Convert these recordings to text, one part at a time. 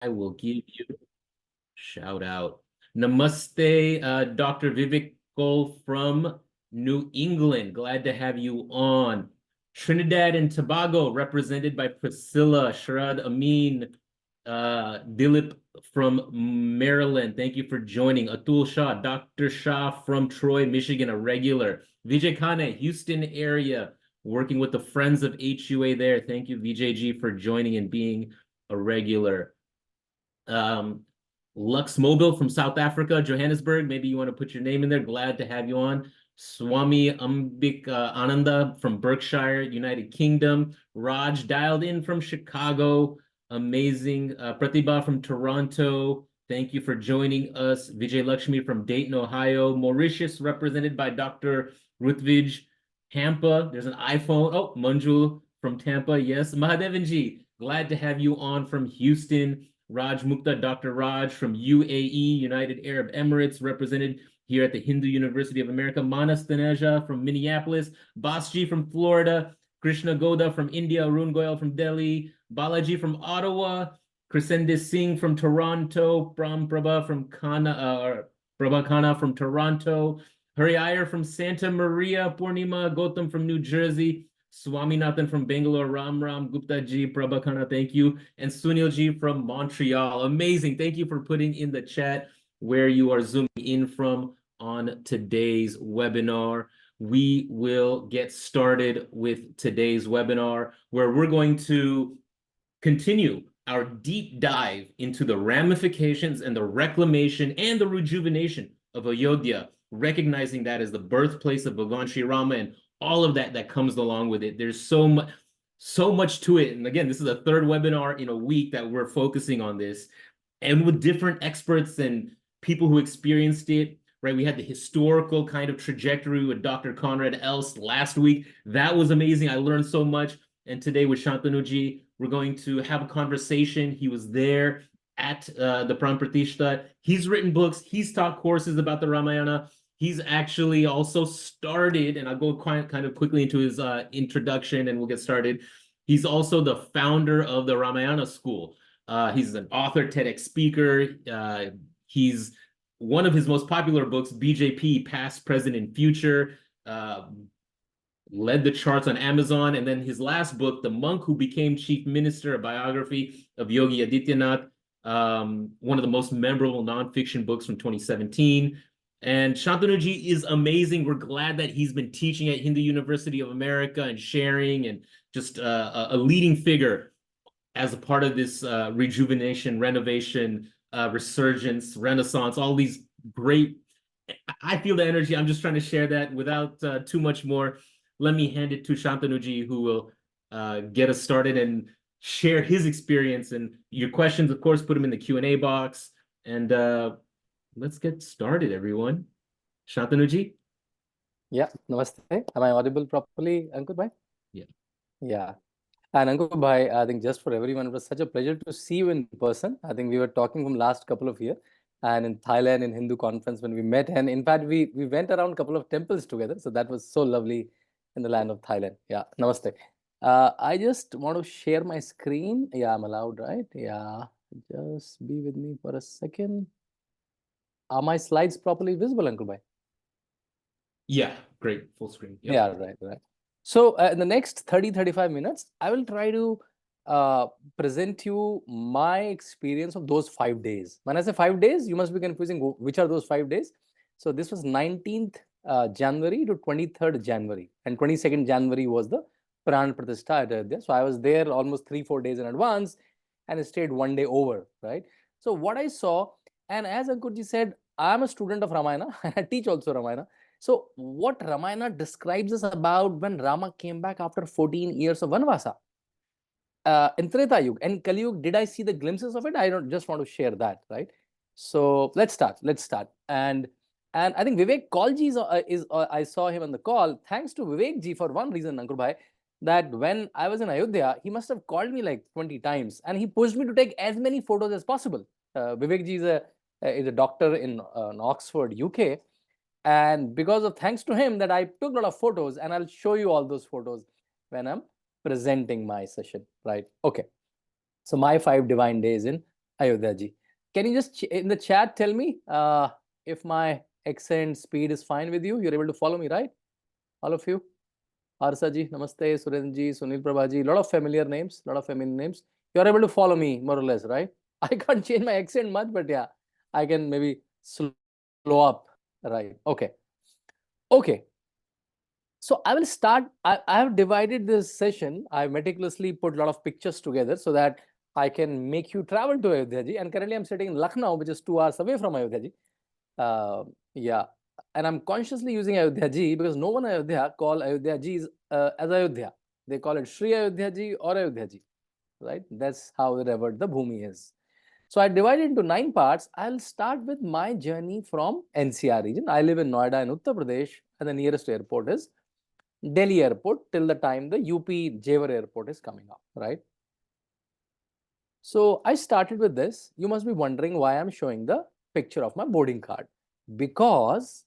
I will give you a shout out. Namaste, Dr. Vivek Goel from New England. Glad to have you on. Trinidad and Tobago, represented by Priscilla, Sharad Amin, Dilip from Maryland. Thank you for joining. Atul Shah, Dr. Shah from Troy, Michigan, a regular. Vijay Khanna, Houston area, working with the Friends of HUA there. Thank you, VJG, for joining and being a regular. Lux Mobile from South Africa, Johannesburg. Maybe you want to put your name in there. Glad to have you on. Swami Ambik Ananda from Berkshire, United Kingdom. Raj dialed in from Chicago. Amazing. Pratibha from Toronto. Thank you for joining us. Vijay Lakshmi from Dayton, Ohio. Mauritius, represented by Dr. Rutvij. Tampa, there's an iPhone. Oh, Manjul from Tampa. Yes. Mahadevanji, glad to have you on from Houston. Raj Mukta, Dr. Raj from UAE, United Arab Emirates, represented here at the Hindu University of America. Manas Taneja from Minneapolis. Basji from Florida. Krishna Goda from India. Arun Goyal from Delhi. Balaji from Ottawa. Krisende Singh from Toronto. Pram Prabha from Prabha Khanna from Toronto. Hari Iyer from Santa Maria. Purnima Gautam from New Jersey. Swaminathan from Bangalore, Ram Gupta ji, Prabhakana, thank you. And Sunil ji from Montreal. Amazing. Thank you for putting in the chat where you are zooming in from on today's webinar. We will get started with today's webinar, where we're going to continue our deep dive into the ramifications and the reclamation and the rejuvenation of Ayodhya, recognizing that as the birthplace of Bhagwan Sri Rama and all of that comes along with it. There's so much to it. And again, this is the third webinar in a week that we're focusing on this, and with different experts and people who experienced it, right? We had the historical kind of trajectory with Dr. Conrad Else last week. That was amazing. I learned so much. And today with Shantanuji, we're going to have a conversation. He was there at the Pran Pratishtha. He's written books. He's taught courses about the Ramayana. He's actually also started, and I'll go kind of quickly into his introduction and we'll get started. He's also the founder of the Ramayana School. He's an author, TEDx speaker. He's one of his most popular books, BJP, Past, Present, and Future, led the charts on Amazon. And then his last book, The Monk Who Became Chief Minister, a biography of Yogi Adityanath, one of the most memorable nonfiction books from 2017. And Shantanuji is amazing. We're glad that he's been teaching at Hindu University of America and sharing, and just a leading figure as a part of this rejuvenation, renovation, resurgence, renaissance, all these great, I feel the energy. I'm just trying to share that without too much more. Let me hand it to Shantanuji, who will get us started and share his experience. And your questions, of course, put them in the Q&A box. And let's get started, everyone. Shantanuji? Yeah, namaste. Am I audible properly, Ankur Bhai? Yeah. Yeah. And Ankur Bhai, I think just for everyone, it was such a pleasure to see you in person. I think we were talking from last couple of years, and in Thailand in Hindu conference when we met. And in fact, we went around a couple of temples together. So that was so lovely in the land of Thailand. Yeah, namaste. I just want to share my screen. Yeah, I'm allowed, right? Yeah, just be with me for a second. Are my slides properly visible, Ankur Bhai? Yeah, great. Full screen. Yep. Yeah, right. So in the next 35 minutes, I will try to present you my experience of those 5 days. When I say 5 days, you must be confusing which are those 5 days. So this was 19th January to 23rd January, and 22nd January was the Pran Pratishtha at Ayodhya. So I was there almost 3-4 days in advance and I stayed one day over, right? So what I saw, and as Ankurji said, I'm a student of Ramayana and I teach also Ramayana. So what Ramayana describes us about when Rama came back after 14 years of Vanvasa. In Treta Yuga and Kali Yuga, did I see the glimpses of it? I don't just want to share that, right? So let's start. And I think Vivek Kaulji is I saw him on the call. Thanks to Vivek ji for one reason, Ankur Bhai, that when I was in Ayodhya, he must have called me like 20 times and he pushed me to take as many photos as possible. Vivek ji is a doctor in Oxford, UK. And because of thanks to him that I took a lot of photos, and I'll show you all those photos when I'm presenting my session, right? Okay. So my 5 divine days in Ayodhya ji. Can you just in the chat tell me if my accent speed is fine with you? You're able to follow me, right? All of you. Harsa ji, namaste, Surendra ji, Sunil Prabha ji, lot of familiar names, lot of familiar names. You're able to follow me more or less, right? I can't change my accent much, but yeah, I can maybe slow up, right? Okay. Okay. So I will start. I have divided this session. I meticulously put a lot of pictures together so that I can make you travel to Ayodhya ji. And currently I'm sitting in Lucknow, which is 2 hours away from Ayodhya ji. Yeah. And I'm consciously using Ayodhya ji because no one in Ayodhya call Ayodhya ji as Ayodhya. They call it Shri Ayodhya ji or Ayodhya ji, right? That's how revered the Bhumi is. So I divided into 9 parts. I'll start with my journey from NCR region. I live in Noida in Uttar Pradesh, and the nearest airport is Delhi airport till the time the UP Jewar airport is coming up, right? So I started with this. You must be wondering why I'm showing the picture of my boarding card. Because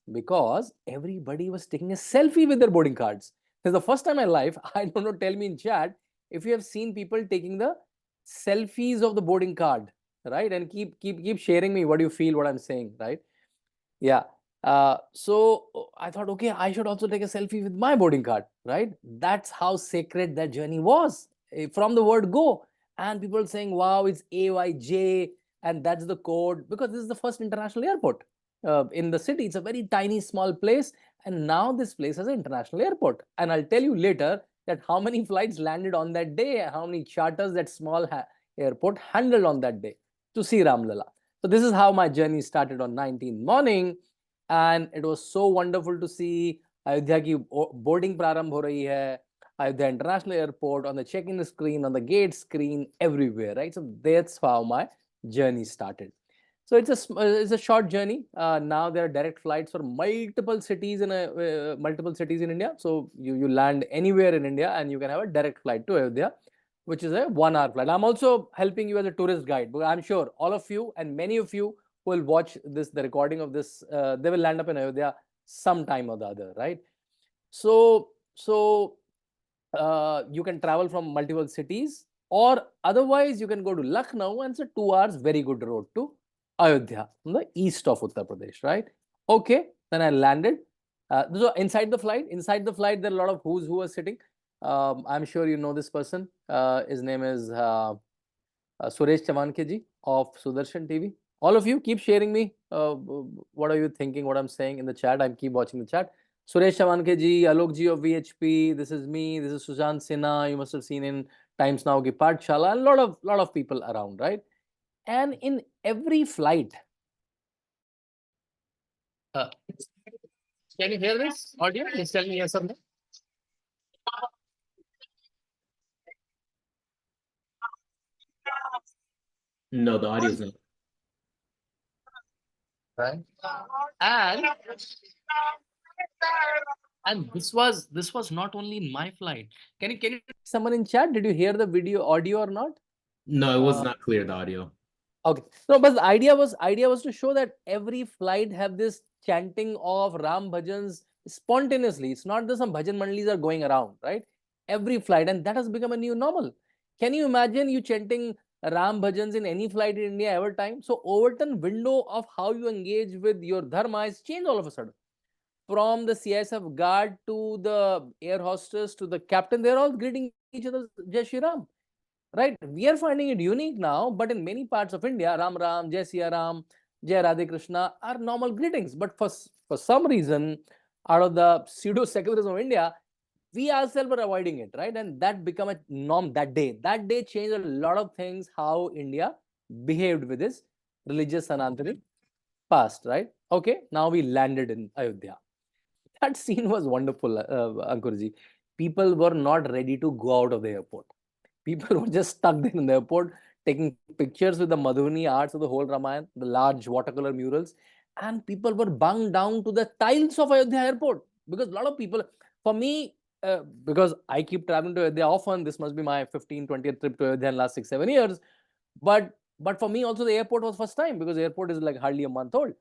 everybody was taking a selfie with their boarding cards. This is the first time in my life. I don't know, tell me in chat if you have seen people taking the selfies of the boarding card, right? And keep sharing me what you feel, what I'm saying, right? Yeah. So I thought, okay, I should also take a selfie with my boarding card, right? That's how sacred that journey was from the word go. And people saying, wow, it's AYJ, and that's the code, because this is the first international airport in the city. It's a very tiny, small place. And now this place has an international airport. And I'll tell you later that how many flights landed on that day, how many charters that small airport handled on that day to see Ramlala. So this is how my journey started on 19th morning, and it was so wonderful to see Ayodhya ki boarding prarambh ho rahi hai, Ayodhya International Airport, on the check-in screen, on the gate screen, everywhere, right? So that's how my journey started. So it's a short journey. Now there are direct flights for multiple cities in India. So you land anywhere in India and you can have a direct flight to Ayodhya, which is a 1-hour flight. I'm also helping you as a tourist guide, because I'm sure all of you and many of you who will watch this, the recording of this, they will land up in Ayodhya sometime or the other, right? So you can travel from multiple cities, or otherwise you can go to Lucknow, and it's a 2 hours very good road to Ayodhya from the east of Uttar Pradesh, right? Okay, then I landed. So inside the flight, there are a lot of who's who are sitting. I'm sure you know this person. His name is Suresh Chavanke ji of Sudarshan TV. All of you keep sharing me. What are you thinking? What I'm saying in the chat? I keep watching the chat. Suresh Chavanke ji, Alok ji of VHP. This is me. This is Sushant Sinha. You must have seen in Times Now ki Pathshala. A lot of people around, right? And in every flight, can you hear this audio? Please tell me yes or no. No, the audio is not. Right. And this was not only in my flight. Can you someone in chat? Did you hear the video audio or not? No, it was not clear, the audio. Okay. No, but the idea was to show that every flight have this chanting of Ram bhajans spontaneously. It's not that some bhajan mandalis are going around, right? Every flight, and that has become a new normal. Can you imagine you chanting Ram bhajans in any flight in India ever time? So Overton window of how you engage with your dharma is changed all of a sudden. From the CISF guard to the air hostess to the captain, they're all greeting each other Jai Shri Ram. Right? We are finding it unique now, but in many parts of India, Ram Ram, Jai Siya Ram, Jai Radhe Krishna are normal greetings. But for some reason, out of the pseudo-secularism of India, we ourselves were avoiding it, right? And that became a norm that day. That day changed a lot of things, how India behaved with its religious Sanatani past, right? Okay, now we landed in Ayodhya. That scene was wonderful, Ankurji. People were not ready to go out of the airport. People were just stuck there in the airport, taking pictures with the Madhubani arts of the whole Ramayana, the large watercolor murals, and people were bunged down to the tiles of Ayodhya airport. Because a lot of people, for me, because I keep traveling to Ayodhya often, this must be my 15th, 20th trip to Ayodhya in the last 6, 7 years. But for me also the airport was first time, because the airport is like hardly a month old.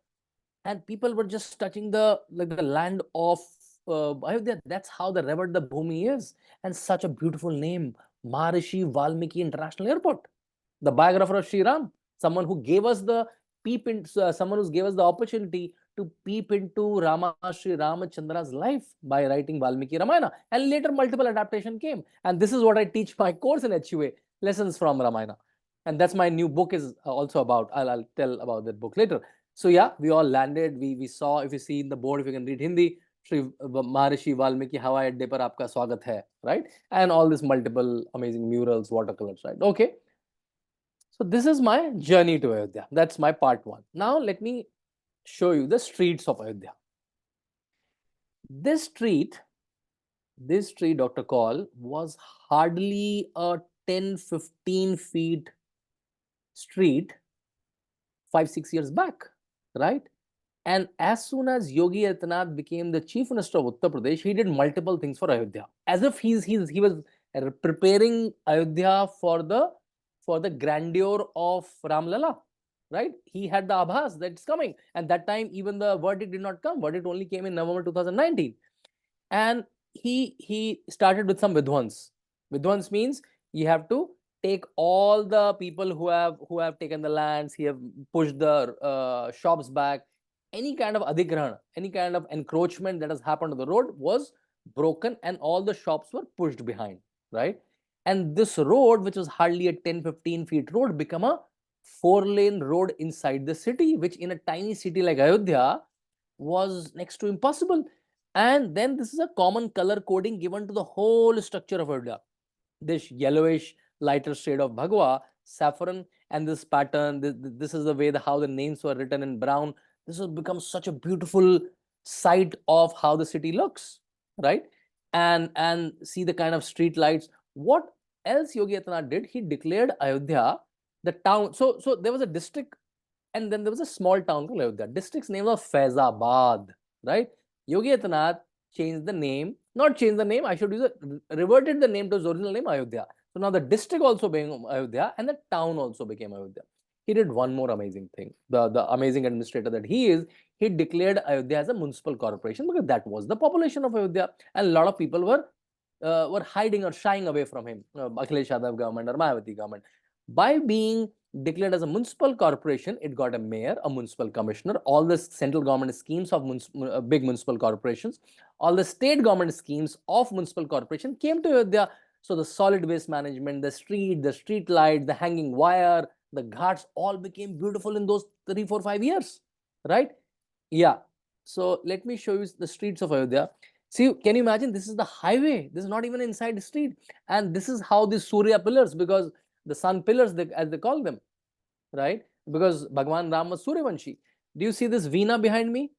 And people were just touching the land of Ayodhya. That's how the revered the Bhumi is. And such a beautiful name, Maharishi Valmiki International Airport. the biographer of Sri Ram, someone who gave us the someone who gave us the opportunity to peep into Rama Sri Ramachandra's life by writing Valmiki Ramayana. And later multiple adaptation came. And this is what I teach my course in HUA, Lessons from Ramayana. And that's my new book is also about. I'll tell about that book later. So yeah, we all landed. We saw, if you see in the board, if you can read Hindi, Shri Maharishi Valmiki Hawai Adde par aapka swagat hai, right? And all these multiple amazing murals, watercolors, right? Okay. So this is my journey to Ayodhya. That's my part one. Now let me show you the streets of Ayodhya. This street, Dr. Kaul, was hardly a 10-15 feet street 5-6 years back, right? And as soon as Yogi Adityanath became the Chief Minister of Uttar Pradesh, he did multiple things for Ayodhya, as if he was preparing Ayodhya for the grandeur of Ramlala, right? He had the abhas that it's coming, and that time even the verdict did not come. Verdict only came in November 2019, and he started with some vidwans. Vidwans means you have to take all the people who have taken the lands. He have pushed the shops back. Any kind of adhigrahan, any kind of encroachment that has happened to the road was broken, and all the shops were pushed behind, right? And this road, which was hardly a 10-15 feet road, become a 4-lane road inside the city, which in a tiny city like Ayodhya was next to impossible. And then this is a common color coding given to the whole structure of Ayodhya. This yellowish lighter shade of Bhagwa, saffron, and this pattern, this is the way how the names were written in brown. This has become such a beautiful sight of how the city looks, right? And see the kind of street lights. What else Yogi Adityanath did? He declared Ayodhya the town. So there was a district, and then there was a small town called Ayodhya. District's name was Faizabad, right? Yogi Adityanath changed the name, not changed the name, I should use it, reverted the name to its original name, Ayodhya. So now the district also became Ayodhya, and the town also became Ayodhya. He did one more amazing thing. The amazing administrator that he is, he declared Ayodhya as a municipal corporation, because that was the population of Ayodhya, and a lot of people were hiding or shying away from him, Akhilesh Yadav government or Mayawati government. By being declared as a municipal corporation, it got a mayor, a municipal commissioner, all the central government schemes of big municipal corporations, all the state government schemes of municipal corporation came to Ayodhya. So the solid waste management, the street light, the hanging wire, the ghats all became beautiful in those 3, 4, 5 years, right? Yeah. So let me show you the streets of Ayodhya. See, can you imagine? This is the highway. This is not even inside the street. And this is how the Surya pillars, because the sun pillars, as they call them, right? Because Bhagwan Ram was Suryavanshi. Do you see this Veena behind me?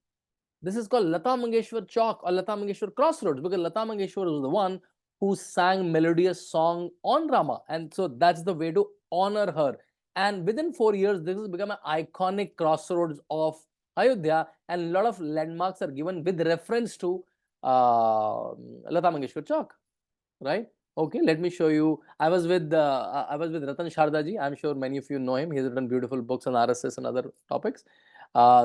This is called Lata Mangeshwar Chowk or Lata Mangeshwar Crossroads, because Lata Mangeshwar was the one who sang melodious song on Rama. And so that's the way to honor her. And within 4 years, this has become an iconic crossroads of Ayodhya, and a lot of landmarks are given with reference to Lata Mangeshwar Chowk, right? Okay, let me show you. I was with Ratan Shardaji. I'm sure many of you know him. He's written beautiful books on RSS and other topics.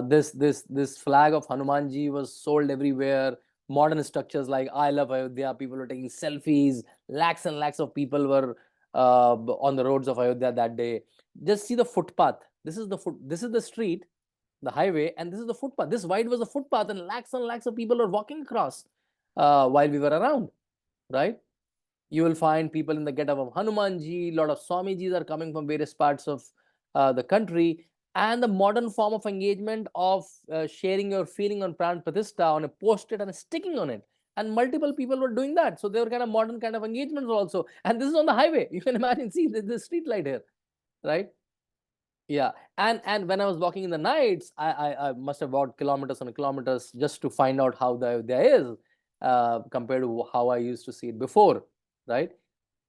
This flag of Hanumanji was sold everywhere. Modern structures like I Love Ayodhya. People were taking selfies. Lakhs and lakhs of people were on the roads of Ayodhya that day. Just see the footpath. This is the street, the highway, and this is the footpath. This wide was the footpath, and lakhs of people were walking across while we were around, right? You will find people in the get-up of Hanumanji. A lot of Swamijis are coming from various parts of the country. And the modern form of engagement of sharing your feeling on Pran Pratishtha on a post-it and sticking on it. And multiple people were doing that. So they were kind of modern kind of engagements also. And this is on the highway. You can imagine, see the street light here, right? Yeah. And when I was walking in the nights, I must have walked kilometers and kilometers just to find out how the Ayodhya is compared to how I used to see it before, right?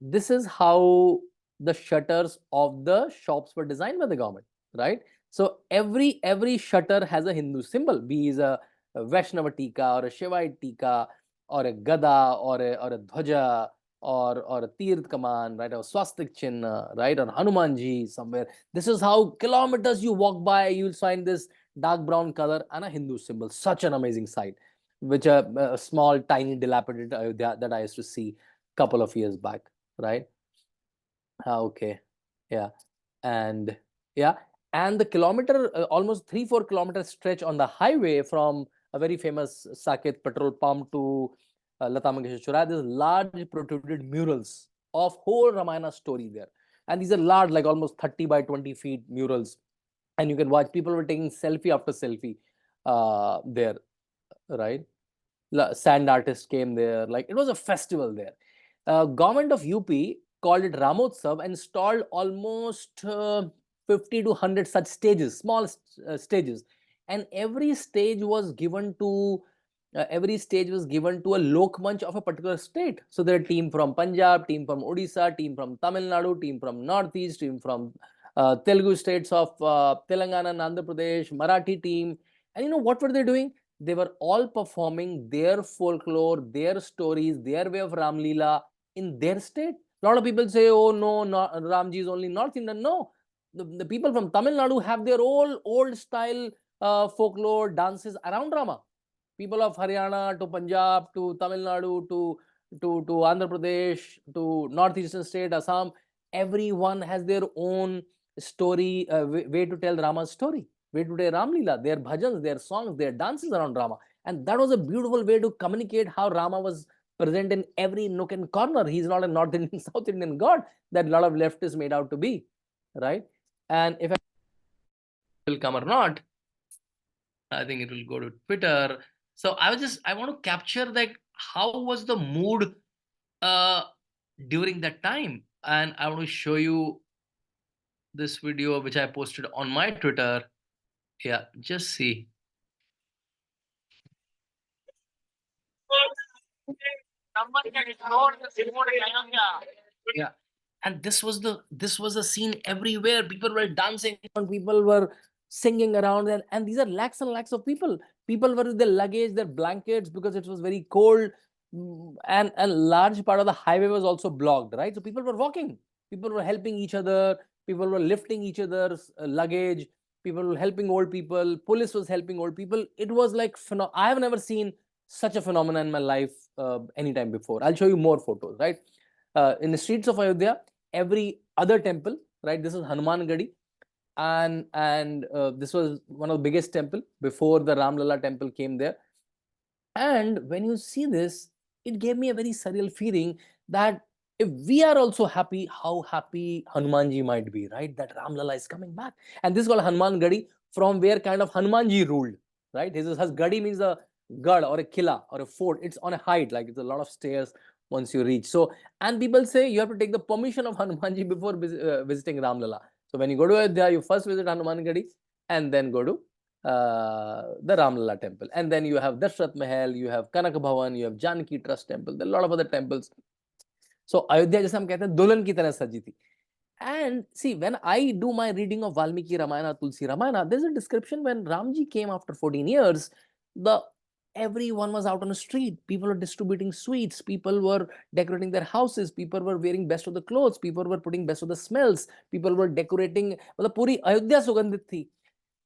This is how the shutters of the shops were designed by the government, right? So every shutter has a Hindu symbol, be it a Vaishnava Tika or a Shivaite Tika or a Gada or a Dhwaja or a Tirth Kaman, right? Or Swastik Chinna, right? Or Hanumanji somewhere. This is how kilometers you walk by, you'll find this dark brown color and a Hindu symbol. Such an amazing sight, which a small, tiny, dilapidated Ayodhya that I used to see a couple of years back, right? Okay, yeah. And yeah, and the kilometer, almost 3-4 kilometer stretch on the highway from a very famous Saket petrol pump to Lata Mangeshkar Chowraha, there's large protruded murals of whole Ramayana story there. And these are large, like almost 30 by 20 feet murals. And you can watch, people were taking selfie after selfie there, right? Sand artists came there, like it was a festival there. Government of UP called it Ramotsav and installed almost 50 to 100 such stages, small stages, and every stage was given to a lok manch of a particular state. So there are team from Punjab, team from Odisha, team from Tamil Nadu, team from Northeast, team from Telugu states of Telangana and Andhra Pradesh, Marathi team. And you know what were they doing? They were all performing their folklore, their stories, their way of Ram Leela in their state. A lot of people say, oh no, Ramji is only North Indian. No, the people from Tamil Nadu have their old style folklore dances around Rama. People of Haryana to Punjab to Tamil Nadu to Andhra Pradesh to northeastern state, Assam, everyone has their own story, way to tell Rama's story, way to tell Ram Leela, their bhajans, their songs, their dances around Rama. And that was a beautiful way to communicate how Rama was present in every nook and corner. He's not a North Indian, South Indian god that a lot of leftists made out to be, right? And if I will come or not, I think it will go to Twitter. So I want to capture that how was the mood uh, during that time, and I want to show you this video which I posted on my Twitter. Yeah, just see. Yeah, and this was a scene everywhere. People were dancing and people were singing around, and these are lakhs and lakhs of people. People were with their luggage, their blankets, because it was very cold. And a large part of the highway was also blocked, right? So people were walking, people were helping each other, people were lifting each other's luggage, people were helping old people, police was helping old people. It was like I have never seen such a phenomenon in my life anytime before. I'll show you more photos, right? In the streets of Ayodhya, every other temple, right? This is Hanuman Gadi, and this was one of the biggest temple before the Ramlala temple came there. And when you see this, it gave me a very surreal feeling that if we are also happy, how happy Hanumanji might be, right? That Ramlala is coming back. And this is called Hanuman Gadi, from where kind of Hanumanji ruled, right? His Gadi means a gad or a killa or a fort. It's on a height, like it's a lot of stairs once you reach. So, and people say you have to take the permission of Hanumanji before visiting Ramlala. So when you go to Ayodhya, you first visit Hanuman Gadi and then go to the Ramlala temple. And then you have Dashrath Mahal, you have Kanak Bhavan, you have Janaki Trust temple, there are a lot of other temples. So Ayodhya, jaise hum kehte hain, दुल्हन की तरह सजी थी. And see, when I do my reading of Valmiki Ramayana, Tulsi Ramayana, there's a description when Ramji came after 14 years, everyone was out on the street. People were distributing sweets. People were decorating their houses. People were wearing best of the clothes. People were putting best of the smells. People were decorating. मतलब पूरी अयोध्या सुगंधित थी.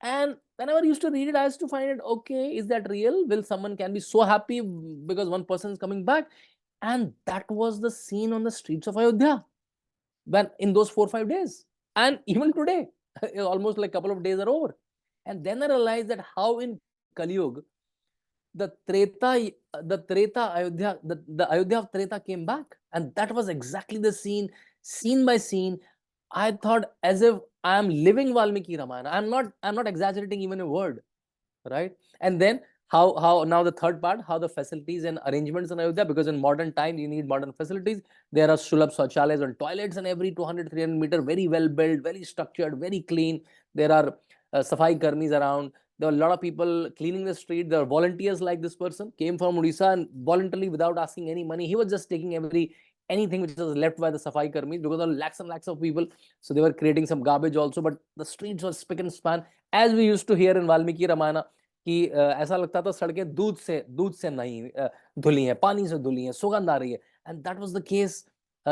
And whenever I used to read it, I used to find it, okay, is that real? Will someone can be so happy because one person is coming back? And that was the scene on the streets of Ayodhya when in those 4-5 days. And even today, almost like a couple of days are over. And then I realized that how in Kali Yuga, the Ayodhya, the Ayodhya of Treta came back. And that was exactly the scene by scene. I thought as if I am living Valmiki Ramayana. I'm not exaggerating even a word, right? And then how now the third part, how the facilities and arrangements in Ayodhya, because in modern times you need modern facilities. There are Sulabh Shauchalayas and toilets in every 200-300 meter, very well built, very structured, very clean. There are Safai Karmis around. There were a lot of people cleaning the street. There were volunteers like this person, came from Odisha and voluntarily without asking any money. He was just taking anything which was left by the Safai Karmis, because there were lakhs and lakhs of people. So they were creating some garbage also, but the streets were spick and span. As we used to hear in Valmiki Ramayana, कि ऐसा लगता था सड़कें दूध से नहीं धुली हैं, पानी से धुली हैं, सुगंध आ रही है. And that was the case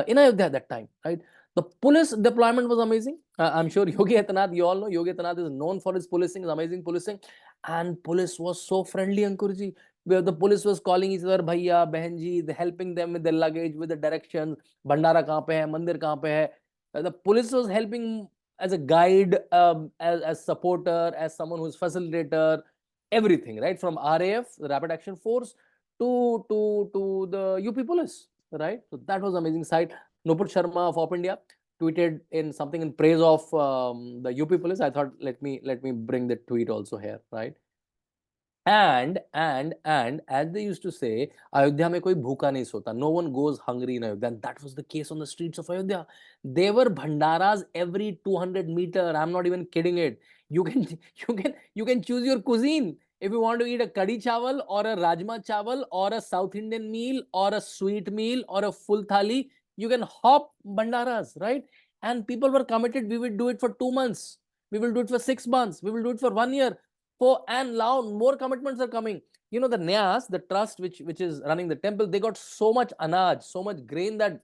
in Ayodhya at that time, right? The police deployment was amazing. I'm sure Yogi Adityanath, you all know Yogi Adityanath is known for his policing, his amazing policing, and police was so friendly, Ankur ji, where the police was calling each other bhaiya, behan ji, helping them with their luggage, with the directions, bhandara kahan pe hai, mandir kahan pe hai. The police was helping as a guide, as supporter, as someone who's facilitator, everything, right? From RAF, the Rapid Action Force, to the UP Police, right? So that was amazing sight. Nupur Sharma of Op India tweeted in something in praise of the UP Police. I thought let me bring the tweet also here, right? And as they used to say, Ayodhya mein koi bhuka nahi sota. No one goes hungry in Ayodhya. And that was the case on the streets of Ayodhya. There were bhandaras every 200 meter. I'm not even kidding it. You can you can choose your cuisine. If you want to eat a kadhi chawal or a rajma chawal or a South Indian meal or a sweet meal or a full thali, you can hop bhandaras, right? And people were committed. We will do it for 2 months. We will do it for 6 months. We will do it for 1 year. And now more commitments are coming. You know, the Nyas, the trust which is running the temple, they got so much anaj, so much grain that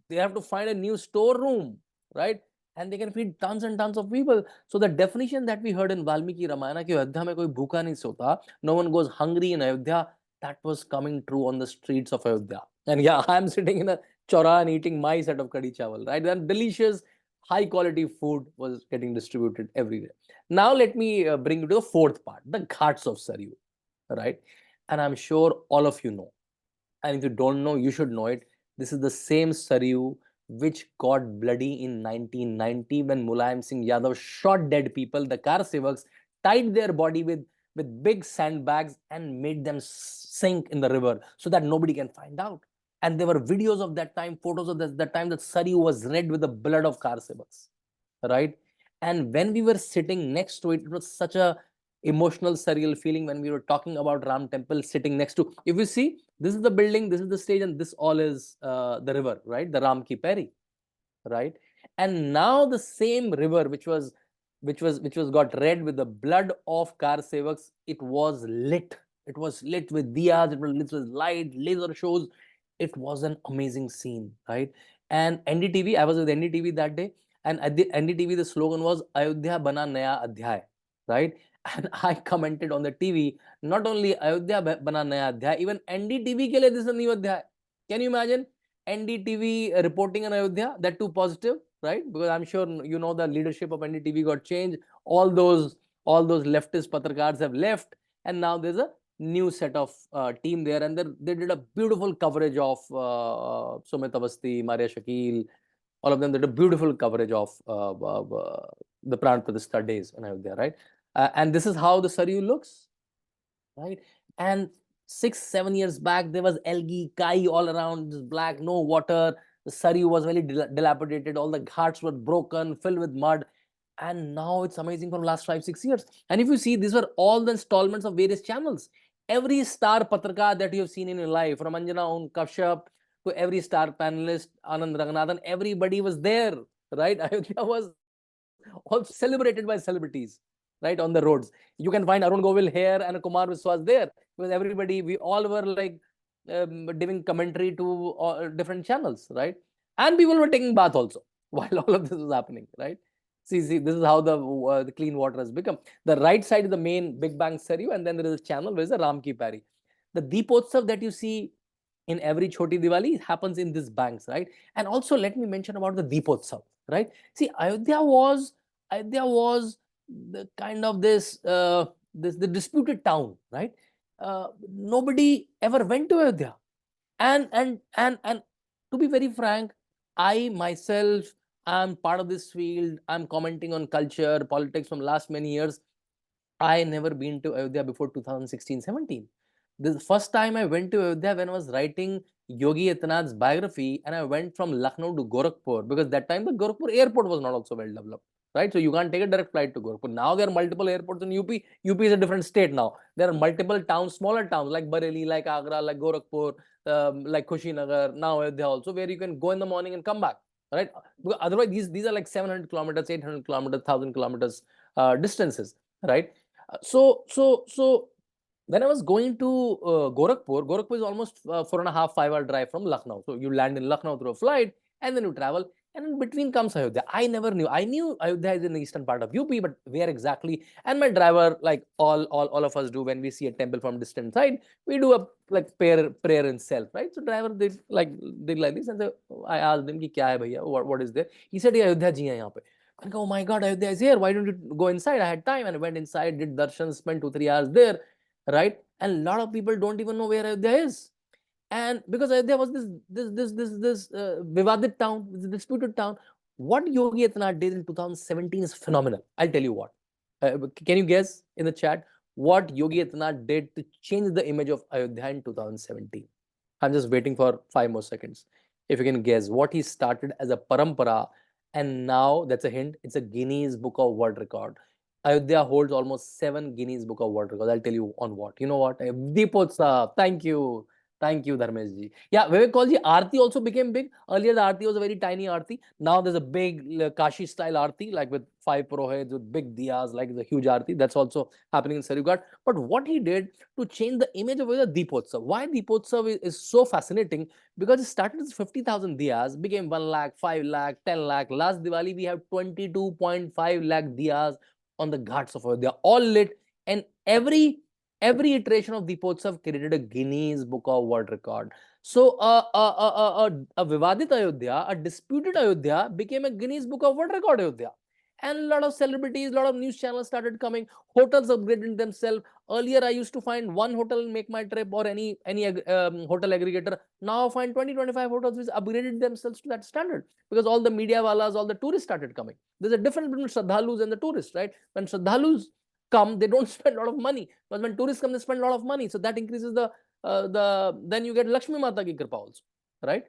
they have to find a new storeroom, right? And they can feed tons and tons of people. So the definition that we heard in Valmiki Ramayana, ki Ayodhya mein koi bhuka nahi sota, no one goes hungry in Ayodhya, that was coming true on the streets of Ayodhya. And yeah, I'm sitting in a chora and eating my set of kadi chawal, right? And delicious, high quality food was getting distributed everywhere. Now let me bring you to the fourth part, the Ghats of Saryu, right? And I'm sure all of you know. And if you don't know, you should know it. This is the same Saryu which got bloody in 1990 when Mulayam Singh Yadav shot dead people. The car sevaks tied their body with big sandbags and made them sink in the river so that nobody can find out. And there were videos of that time, photos of that time that Saryu was red with the blood of car sevaks, right? And when we were sitting next to it, it was such a emotional, surreal feeling when we were talking about Ram Temple sitting next to. If you see, this is the building, this is the stage, and this all is the river, right? The Ram Ki Peri, right? And now the same river, which was got red with the blood of car sevaks, it was lit. It was lit with diyas, it was lit with light, laser shows. It was an amazing scene, right? And NDTV, I was with NDTV that day, and at the NDTV, the slogan was Ayodhya Bana Naya Adhyay, right? And I commented on the TV, not only Ayodhya Bana Naya Adhyay, even NDTV ke liye this is a new adhyay. Can you imagine NDTV reporting on Ayodhya, that too positive, right? Because I'm sure you know the leadership of NDTV got changed. All those leftist patrikars have left, and now there's a new set of team there, and they did a beautiful coverage of Sumit Avasthi, Maria Shakil, all of them did a beautiful coverage of the Pran Pratishtha days in Ayodhya, right? And this is how the Saryu looks, right? And 6-7 years back, there was algae, kai all around, this black, no water. The Saryu was very dilapidated. All the ghats were broken, filled with mud. And now it's amazing from last 5-6 years. And if you see, these were all the installments of various channels. Every star patrika that you have seen in your life, from Anjana Om Kashyap to every star panelist, Anand Ranganathan, everybody was there, right? Ayodhya was also celebrated by celebrities, right, on the roads. You can find Arun Govil here and Kumar Viswas there, because everybody, we all were like giving commentary to different channels, right? And people were taking bath also while all of this was happening, right? See, this is how the clean water has become. The right side is the main Big Bang Saryu, and then there is a channel where is the Ram Ki Pari. The Deepotsav that you see in every Choti Diwali happens in these banks, right? And also let me mention about the Deepotsav, right? See, Ayodhya was the kind of this the disputed town, right? Nobody ever went to Ayodhya, and to be very frank, I myself am part of this field. I'm commenting on culture, politics from last many years. I never been to Ayodhya before 2016-17. The first time I went to Ayodhya when I was writing Yogi Adityanath's biography, and I went from Lucknow to Gorakhpur, because that time the Gorakhpur airport was not also well developed, right? So you can't take a direct flight to Gorakhpur. Now there are multiple airports in UP. UP is a different state now. There are multiple towns, smaller towns like Bareilly, like Agra, like Gorakhpur, like Kushinagar, now Ayodhya also, where you can go in the morning and come back, right? Because otherwise these are like 700 kilometers, 800 kilometers, 1000 kilometers distances, right? So when I was going to Gorakhpur is almost 4.5-5 hour drive from Lucknow. So you land in Lucknow through a flight, and then you travel, and in between comes Ayodhya. I never knew. I knew Ayodhya is in the eastern part of UP, but where exactly? And my driver, like all of us do when we see a temple from distant side, we do a like prayer in self, right? So driver did like this, and I asked him, "Ki kya hai bhaiya? What is there?" He said, "Ayodhya ji hai yahan pe." I go, oh my God, Ayodhya is here. Why don't you go inside? I had time and I went inside, did darshan, spent 2-3 hours there, right? And a lot of people don't even know where Ayodhya is. And because Ayodhya was this Vivadit town, this disputed town, what Yogi Adityanath did in 2017 is phenomenal. I'll tell you what. Can you guess in the chat what Yogi Adityanath did to change the image of Ayodhya in 2017? I'm just waiting for 5 more seconds. If you can guess what he started as a parampara, and now that's a hint, it's a Guinness Book of World Record. Ayodhya holds almost 7 Guinness Book of World Records. I'll tell you on what. You know what? Deepotsav. Thank you. Thank you, Dharmesh ji. Yeah, Vivek Kaulji, Aarti also became big. Earlier, the Aarti was a very tiny Aarti. Now there's a big Kashi style Aarti, like with 5 Purohits, with big diyas, like the huge Aarti. That's also happening in Sarighat. But what he did to change the image of the Deepotsav. Why Deepotsav is so fascinating? Because it started as 50,000 diyas, became 1 lakh, 5 lakh, 10 lakh. Last Diwali, we have 22.5 lakh diyas on the ghats of Ayodhya, all lit, and every iteration of Deepotsav created a Guinness Book of World Record. So a Vivadit Ayodhya, a disputed Ayodhya became a Guinness Book of World Record Ayodhya. And a lot of celebrities, a lot of news channels started coming. Hotels upgraded themselves. Earlier, I used to find one hotel in Make My Trip or any hotel aggregator. Now I find 20-25 hotels which upgraded themselves to that standard because all the media walas, all the tourists started coming. There's a difference between Shraddhalus and the tourists, right? When Shraddhalus come, they don't spend a lot of money. But when tourists come, they spend a lot of money. So that increases then you get Lakshmi Mata ki kripa also, right?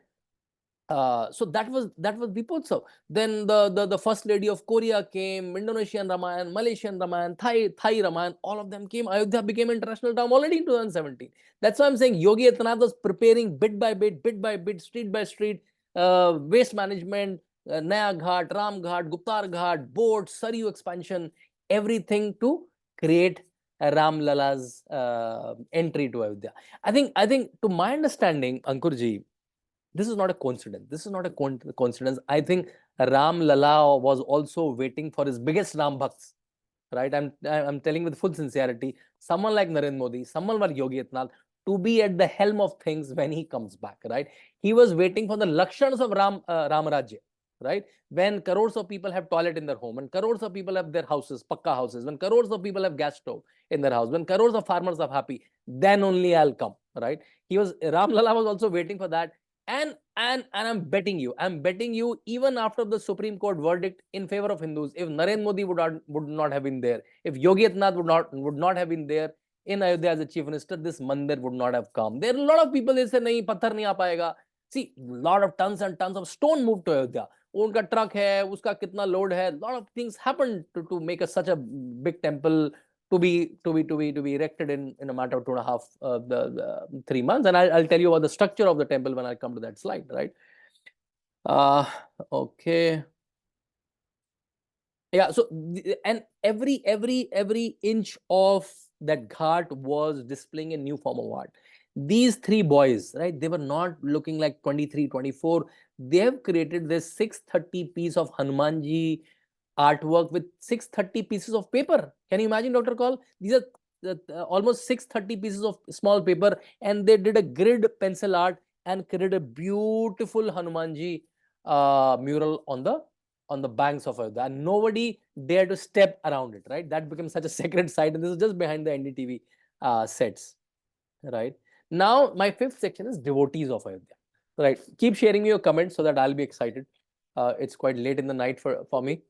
So that was Deepotsav. Then the first lady of Korea came, Indonesian Ramayan, Malaysian Ramayan, Thai Ramayan, all of them came. Ayodhya became international town already in 2017. That's why I'm saying Yogi Adityanath was preparing bit by bit, street by street, waste management, Naya Ghat, Ram Ghat, Guptar Ghat, boats, Saryu expansion, everything to create Ram Lala's entry to Ayodhya. I think to my understanding, Ankurji, this is not a coincidence. This is not a coincidence. I think Ram Lala was also waiting for his biggest Ram Bhakts, right? I'm telling with full sincerity, someone like Narendra Modi, someone like Yogi Adityanath, to be at the helm of things when he comes back, right? He was waiting for the Lakshans of Ram Rajya, right? When crores of people have toilet in their home, when crores of people have their houses, pakka houses, when crores of people have gas stove in their house, when crores of farmers are happy, then only I'll come, right? Ram Lala was also waiting for that. And I'm betting you, even after the Supreme Court verdict in favor of Hindus, if Narendra Modi would not have been there, if Yogi Adityanath would not have been there in Ayodhya as a chief minister, this mandir would not have come. There are a lot of people they say, nahi, patthar nahi aa payega. See, a lot of tons and tons of stone moved to Ayodhya. Unka truck hai, uska kitna load hai. A lot of things happened to make such a big temple to be erected in a matter of 2.5 3 months. And I'll tell you about the structure of the temple when I come to that slide, right? Okay. Yeah, so and every inch of that ghat was displaying a new form of art. These 3 boys, right, they were not looking like 23, 24. They have created this 630 piece of Hanumanji artwork with 630 pieces of paper. Can you imagine, Dr. Kaul? These are almost 630 pieces of small paper, and they did a grid pencil art and created a beautiful Hanumanji mural on the banks of Ayodhya, and nobody dared to step around it, right? That became such a sacred site, and this is just behind the NDTV sets, right? Now, my 5th section is devotees of Ayodhya, right? Keep sharing me your comments so that I'll be excited. It's quite late in the night for me.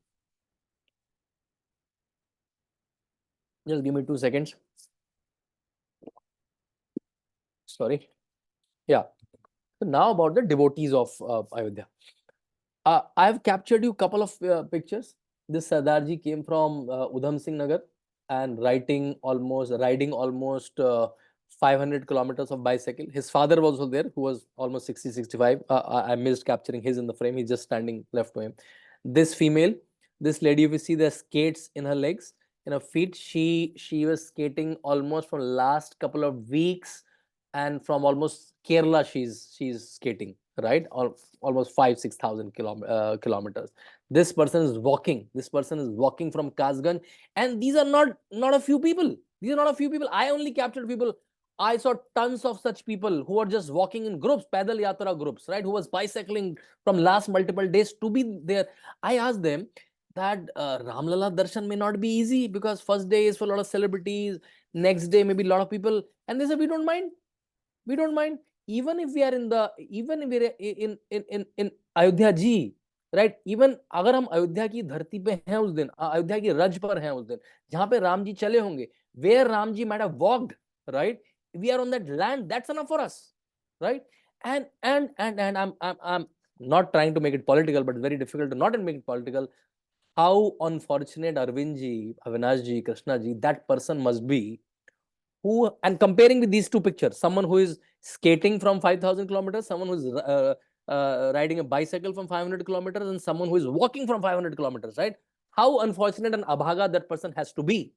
Just give me 2 seconds. Sorry. Yeah. So now about the devotees of Ayodhya. I've captured you a couple of pictures. This Sardarji came from Udham Singh Nagar and riding almost 500 kilometers of bicycle. His father was also there, who was almost 60, 65. I missed capturing his in the frame. He's just standing left to him. This female, this lady, if you see the skates in her legs, in her feet, she was skating almost from last couple of weeks, and from almost Kerala she's skating, right? Almost 5,000-6,000 kilometers. This person is walking. This person is walking from Kasganj, and these are not a few people. These are not a few people. I only captured people. I saw tons of such people who are just walking in groups, Paidal Yatra groups, right? Who was bicycling from last multiple days to be there. I asked them, that Ramlala Darshan may not be easy because first day is for a lot of celebrities, next day maybe a lot of people, and they said we don't mind, we don't mind. Even if we are in the, even if we are in Ayodhya ji, right? Even अगर हम अयोध्या की धरती पे हैं उस दिन, अयोध्या की रज पर हैं उस दिन, जहां पे राम जी चले होंगे, where Ram ji might have walked, right? We are on that land. That's enough for us, right? And I'm not trying to make it political, but it's very difficult to not make it political. How unfortunate Arvind ji, Avinash ji, Krishna ji, that person must be, who, and comparing with these two pictures, someone who is skating from 5,000 kilometers, someone who is riding a bicycle from 500 kilometers, and someone who is walking from 500 kilometers, right? How unfortunate and abhaga that person has to be,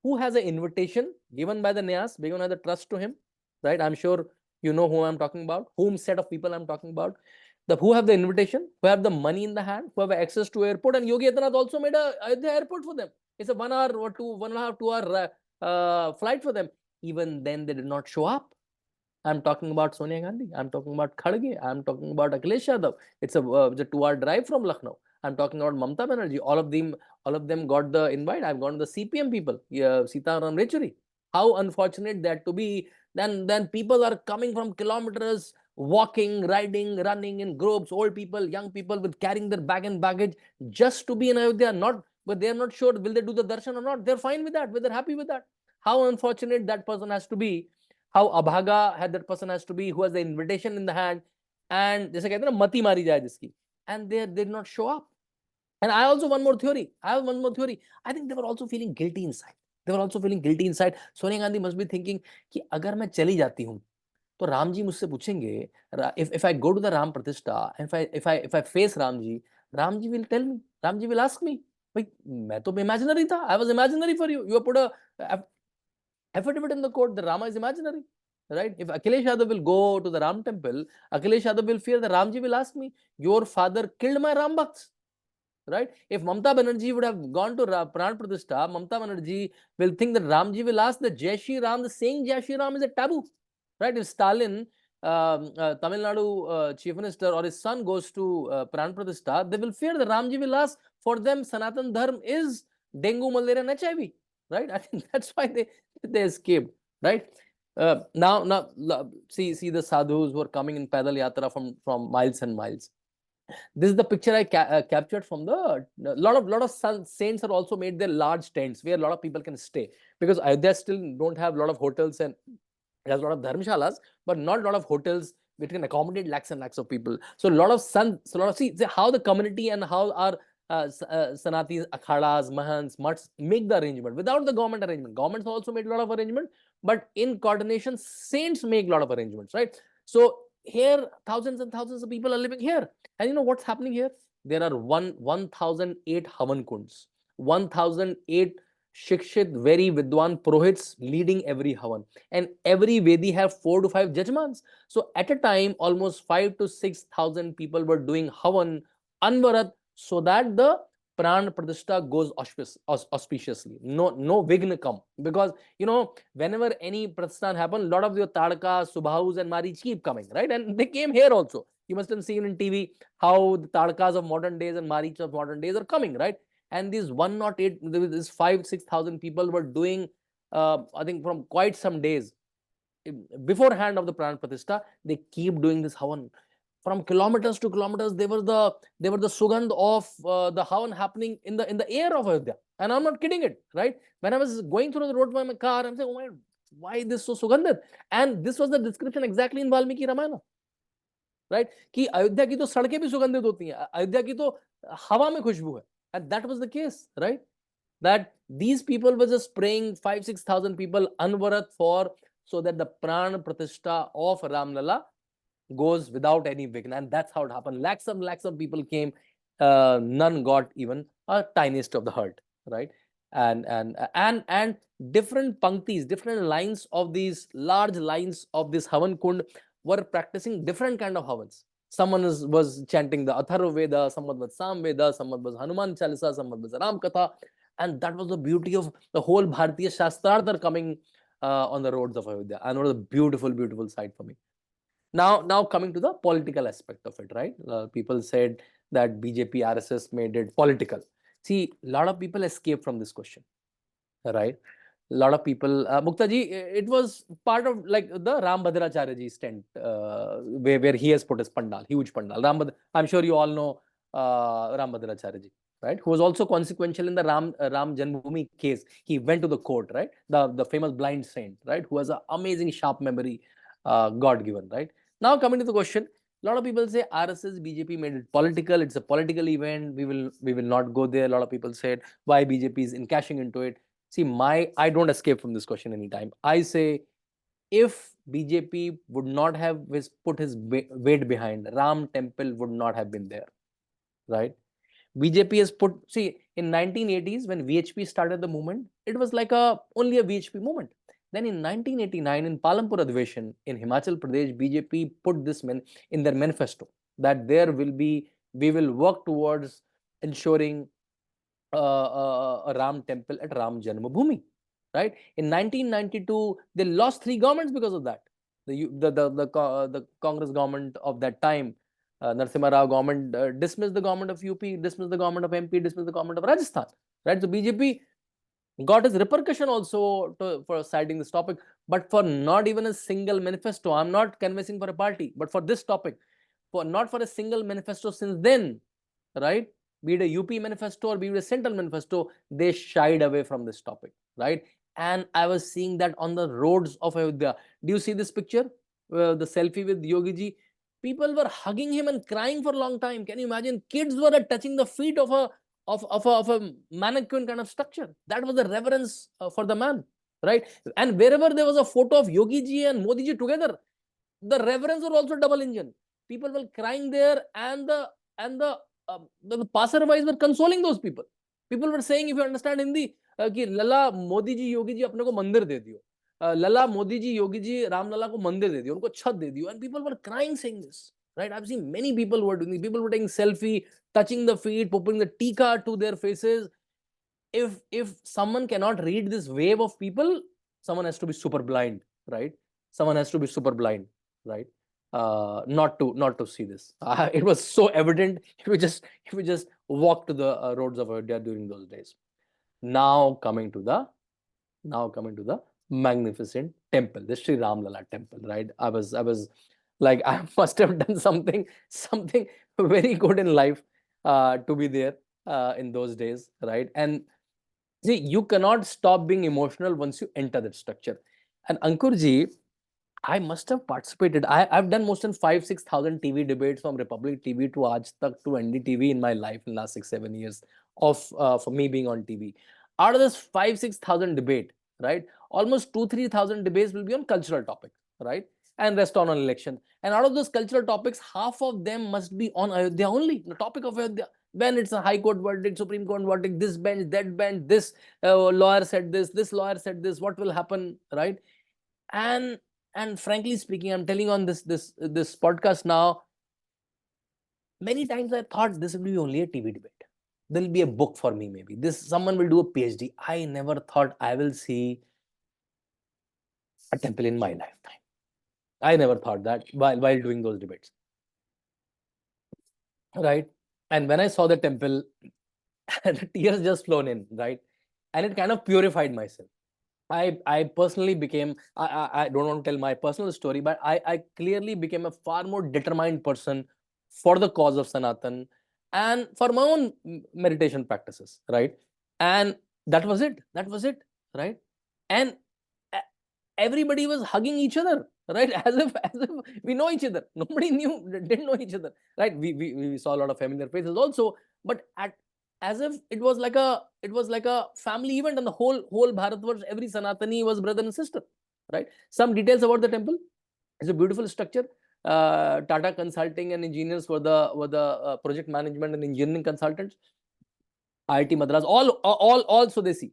who has an invitation given by the Nyas, given by the trust to him, right? I'm sure you know who I'm talking about, whom set of people I'm talking about, the who have the invitation, who have the money in the hand, who have access to airport, and Yogi Adityanath also made a Ayodhya airport for them. It's a 1 hour or 1.5, 2 hour flight for them. Even then, they did not show up. I'm talking about Sonia Gandhi. I'm talking about Kharge. I'm talking about Akhilesh Yadav. It's a 2 hour drive from Lucknow. I'm talking about Mamata Banerjee. All of them got the invite. I've gone to the CPM people, Sitaram Yechury. How unfortunate that to be. Then people are coming from kilometers, walking, riding, running in groups, old people, young people with carrying their bag and baggage just to be in Ayodhya. Not, but they're not sure will they do the darshan or not. They're fine with that. They're happy with that. How unfortunate that person has to be, how abhaga had that person has to be, who has the invitation in the hand, and जैसे कहते हैं ना मती मारी जाए जिसकी, and they did not show up. And I also one more theory. I have one more theory. I think they were also feeling guilty inside. They were also feeling guilty inside. Sonia Gandhi must be thinking कि अगर मैं चली जाती हूँ तो राम जी मुझसे पूछेंगे, if I go to the Ram Pratishtha, and if I face Ram ji will tell me, Ram ji will ask me, भाई मैं तो imaginary था, I was imaginary for you. You have put a affidavit in the court that Rama is imaginary, right? If Akhilesh Yadav will go to the Ram temple, Akhilesh Yadav will fear that Ramji will ask me, your father killed my Ram Bhakts, right? If Mamata Banerjee would have gone to Pran Pratishtha, Mamata Banerjee will think that Ramji will ask that Jai Shri Ram, the saying Jai Shri Ram is a taboo, right? If Stalin, Tamil Nadu chief minister, or his son goes to Pran Pratishtha, they will fear that Ramji will ask, for them Sanatan Dharma is dengue, malaria, and HIV, right? I think that's why they escaped, right? Now see the sadhus who are coming in Paidal Yatra from miles and miles. This is the picture I captured from the lot of saints are also made their large tents where a lot of people can stay, because Ayodhya still don't have a lot of hotels, and it has a lot of dharmshalas, but not a lot of hotels which can accommodate lakhs and lakhs of people. So a lot of see how the community and how our Sanatis, akhadas, mahants, mutts make the arrangement without the government arrangement. Governments also made a lot of arrangement, but in coordination, saints make a lot of arrangements, right? So here, thousands and thousands of people are living here. And you know what's happening here? There are 1,008 Havan Kunds, 1,008 Shikshit, very Vidwan Purohits leading every Havan. And every Vedi have 4 to 5 judgments. So at a time, almost 5 to 6,000 people were doing Havan, Anvarat, so that the Pran Pratishtha goes auspiciously. No vigna come. Because, you know, whenever any Pratishthan happen, a lot of your Tadka, Subhahus and Marich keep coming, right? And they came here also. You must have seen in TV how the Tadkas of modern days and Marich of modern days are coming, right? And these 108, this 5,000-6,000 people were doing, I think from quite some days beforehand of the Pran Pratishtha, they keep doing this Havan. From kilometers to kilometers, they were the sugandh of the Havan happening in the air of Ayodhya. And I'm not kidding it, right? When I was going through the road by my car, I'm saying, oh my God, why is this so sugandhit? And this was the description exactly in Valmiki Ramayana, right? कि अयोध्या की तो सड़कें भी सुगंधित होती हैं, अयोध्या की तो हवा में खुशबू है. And that was the case, right? That these people were just praying, 5,000-6,000 people Anvarat for, so that the Pran Pratishtha of Ramlala goes without any vigna. And that's how it happened. Lakhs of people came. None got even a tiniest of the hurt, right? And different panktis, different lines of these large lines of this Havan Kund were practicing different kind of Havans. Someone was chanting the Atharva Veda, someone was Sam Veda, someone was Hanuman Chalisa, someone was Ram Katha. And that was the beauty of the whole Bharatiya Shastrarth are coming on the roads of Ayodhya. And it was a beautiful, beautiful sight for me. Now coming to the political aspect of it, right? People said that BJP, RSS made it political. See, a lot of people escape from this question, right? A lot of people, Mukta ji, it was part of like the Ram Bhadracharya ji tent, where he has put his pandal, huge pandal. I'm sure you all know Ram Bhadracharya ji, right? Who was also consequential in the Ram Janmabhoomi case. He went to the court, right? The famous blind saint, right? Who has an amazing sharp memory, God given, right? Now coming to the question, a lot of people say RSS, BJP made it political. It's a political event. We will not go there. A lot of people said why BJP is in cashing into it. See, I don't escape from this question anytime. I say, if BJP would not have put his weight behind, Ram Temple would not have been there, right? BJP has put, see, in 1980s when VHP started the movement, it was like only a VHP movement. Then in 1989 in Palampur Adhiveshan in Himachal Pradesh, BJP put this in their manifesto that we will work towards ensuring a Ram temple at Ram Janmabhoomi, right? In 1992, they lost 3 governments because of that. The Congress government of that time, Narasimha Rao government dismissed the government of UP, dismissed the government of MP, dismissed the government of Rajasthan, right? So BJP got his repercussion also for citing this topic, but for not even a single manifesto. I'm not canvassing for a party, but for this topic, not for a single manifesto since then, right? Be it a UP manifesto or be it a central manifesto, they shied away from this topic, right? And I was seeing that on the roads of Ayodhya. Do you see this picture? The selfie with Yogi ji. People were hugging him and crying for a long time. Can you imagine? Kids were touching the feet of a mannequin kind of structure. That was the reverence for the man, right? And wherever there was a photo of Yogi ji and Modi ji together, the reverence was also double engine. People were crying there, and the passerbys were consoling those people. People were saying, if you understand Hindi, कि लला मोदी जी योगी जी अपने को मंदिर दे दियो, लला मोदी जी योगी जी रामलला को मंदिर दे दियो, उनको छत दे दियो, and people were crying saying this, right? I've seen many people were doing this. People were taking selfie, touching the feet, putting the tika to their faces. If someone cannot read this wave of people, someone has to be super blind, right? Someone has to be super blind, right? Not to see this. It was so evident if we just walk to the roads of Ayodhya during those days. Now coming to the magnificent temple, the Sri Ram Lala temple, right? I was like, I must have done something very good in life to be there in those days, right? And see, you cannot stop being emotional once you enter that structure. And Ankur ji, I must have participated. I've done more than 5,000-6,000 TV debates from Republic TV to Aaj Tak to NDTV in my life in the last 6-7 years for me being on TV. Out of this 5,000-6,000 debate, right, almost 2,000-3,000 debates will be on cultural topics, right, and rest on election. And out of those cultural topics, half of them must be on Ayodhya only, the topic of Ayodhya. When it's a High Court verdict, Supreme Court verdict, this bench, that bench, this lawyer said this lawyer said this, what will happen, right? And frankly speaking, I'm telling on this podcast now, many times I thought this will be only a TV debate. There'll be a book for me, maybe. Someone will do a PhD. I never thought I will see a temple in my lifetime. I never thought that while doing those debates. Right? And when I saw the temple, the tears just flown in, right? And it kind of purified myself. I personally became, I don't want to tell my personal story, but I clearly became a far more determined person for the cause of Sanatan and for my own meditation practices, right? And that was it, right? And everybody was hugging each other, right? As if we know each other. Nobody didn't know each other, right? We saw a lot of familiar faces also, but as if it was like a family event, and the whole Bharatvarsh, every Sanatani was brother and sister, right? Some details about the temple. It's a beautiful structure. Tata Consulting and Engineers were the project management and engineering consultants. IIT Madras, all Sudesi.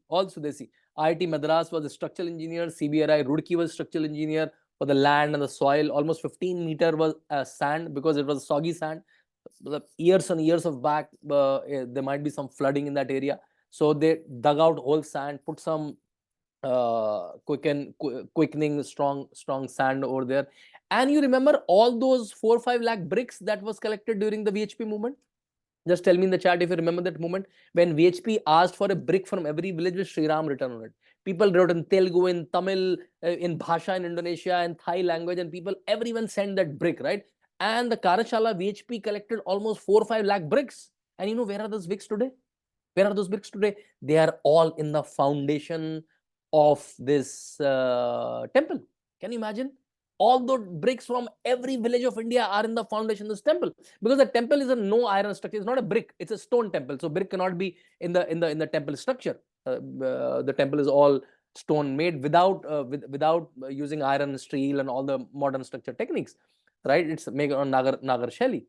IIT Madras was a structural engineer. CBRI Roorkee was structural engineer for the land and the soil. Almost 15 meter was sand, because it was soggy sand. Years and years of back, there might be some flooding in that area. So they dug out whole sand, put some quickening strong sand over there. And you remember all those 4-5 lakh bricks that was collected during the VHP movement? Just tell me in the chat if you remember that moment when VHP asked for a brick from every village with Sri Ram written on it. People wrote in Telugu, in Tamil, in Bhasha in Indonesia, and Thai language, and everyone sent that brick, right? And the Karashala VHP collected almost 4 or 5 lakh bricks. And you know, where are those bricks today? Where are those bricks today? They are all in the foundation of this temple. Can you imagine? All the bricks from every village of India are in the foundation of this temple, because the temple is a no iron structure. It's not a brick; it's a stone temple. So brick cannot be in the temple structure. The temple is all stone made without using iron, steel, and all the modern structure techniques. Right? It's made on Nagar Shaili.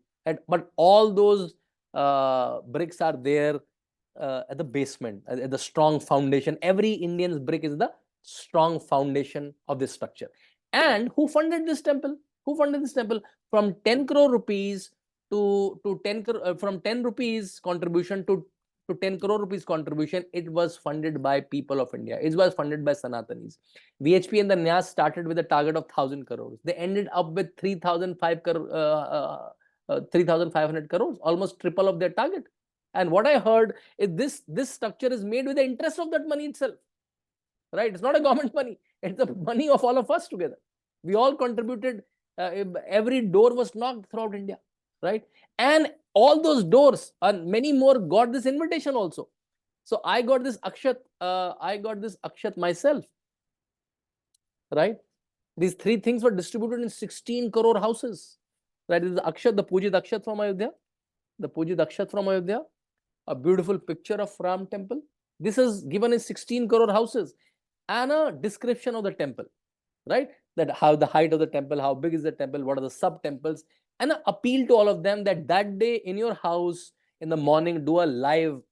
But all those bricks are there at the basement, at the strong foundation. Every Indian's brick is the strong foundation of this structure. And who funded this temple? Who funded this temple? From 10 crore rupees to 10 from 10 rupees contribution to 10 crore rupees contribution, it was funded by people of India. It was funded by Sanatanis. VHP and the Nyas started with a target of 1,000 crores. They ended up with 3,500 crores, almost triple of their target. And what I heard is this structure is made with the interest of that money itself. Right? It's not a government money. It's the money of all of us together. We all contributed. Every door was knocked throughout India. Right? And all those doors and many more got this invitation also. So I got this Akshat. I got this Akshat myself. Right? These 3 things were distributed in 16 crore houses. Right? This is Akshat, the Pujit Akshat from Ayodhya. The Pujit Akshat from Ayodhya. A beautiful picture of Ram temple. This is given in 16 crore houses, and a description of the temple, right? That how the height of the temple, how big is the temple, what are the sub temples, and an appeal to all of them that day in your house in the morning, do a live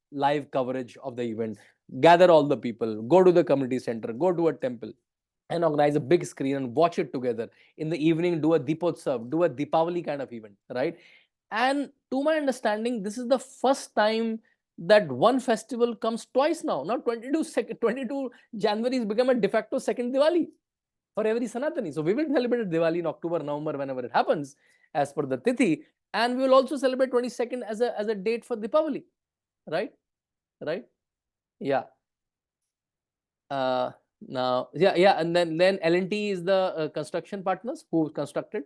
coverage of the event. Gather all the people, go to the community center, go to a temple, and organize a big screen and watch it together. In the evening, do a Deepotsav, do a Deepavali kind of event, right? And to my understanding, this is the first time that one festival comes twice now. Now 22 January has become a de facto second Diwali for every Sanatani. So we will celebrate Diwali in October, November, whenever it happens, as per the Tithi. And we will also celebrate 22nd as a date for Deepavali. Right? Right? Yeah. Now, and then L&T is the construction partners who constructed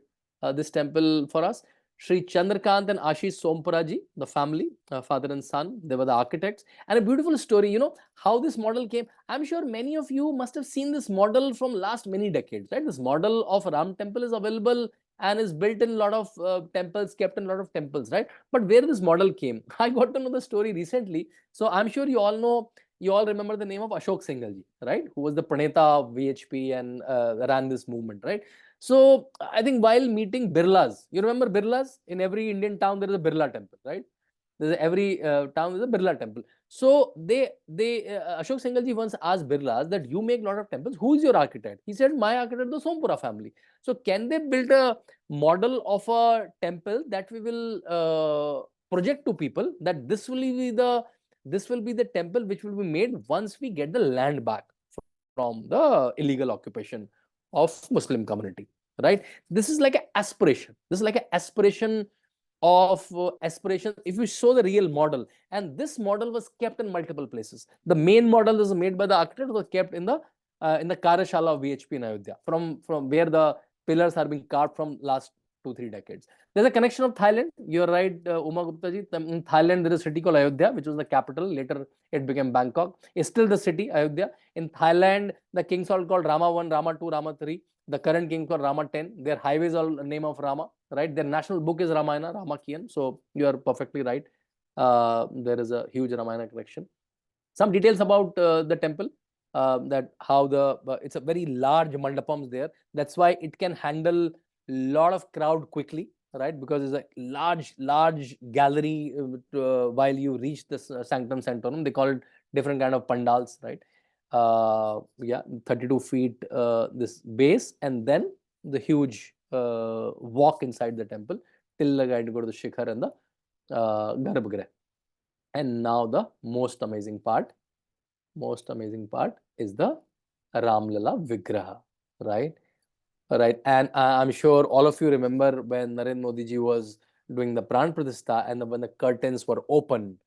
this temple for us. Sri Chandrakant and Ashish Sompuraji, the family, father and son, they were the architects. And a beautiful story, you know, how this model came. I'm sure many of you must have seen this model from last many decades, right? This model of Ram temple is available and is built in a lot of temples, kept in a lot of temples, right? But where this model came, I got to know the story recently. So I'm sure you all know, you all remember the name of Ashok Singhal ji, right? Who was the Praneta of VHP and ran this movement, right? So I think while meeting Birlas, you remember Birlas? In every Indian town, there is a Birla temple, right? There's every town is a Birla temple. So Ashok Singhal ji once asked Birlas that you make a lot of temples. Who is your architect? He said, my architect is the Sompura family. So can they build a model of a temple that we will project to people, that this will be the temple which will be made once we get the land back from the illegal occupation of Muslim community, right? This is like an aspiration. This is like an aspiration of aspiration. If you show the real model, and this model was kept in multiple places. The main model is made by the architect, was kept in the Karashala of VHP in Ayodhya, from where the pillars are being carved from last 2-3 decades. There's a connection of Thailand. You're right, Uma Gupta ji. In Thailand, there is a city called Ayodhya, which was the capital. Later, it became Bangkok. It's still the city, Ayodhya. In Thailand, the kings are called Rama 1, Rama 2, Rama 3. The current king called Rama 10. Their highways are name of Rama, right? Their national book is Ramayana, Ramakian. So you are perfectly right. There is a huge Ramayana collection. Some details about the temple. That how it's a very large mandapams there. That's why it can handle a lot of crowd quickly, right? Because it's a large gallery while you reach this sanctum sanctorum. They call it different kind of pandals, right? 32 feet this base, and then the huge walk inside the temple till the guy to go to the Shikhar and the Garbhagriha. And now the most amazing part is the Ramlala Vigraha, right? Right. And I'm sure all of you remember when Narendra Modi ji was doing the Pran Pratishtha, and when the curtains were opened,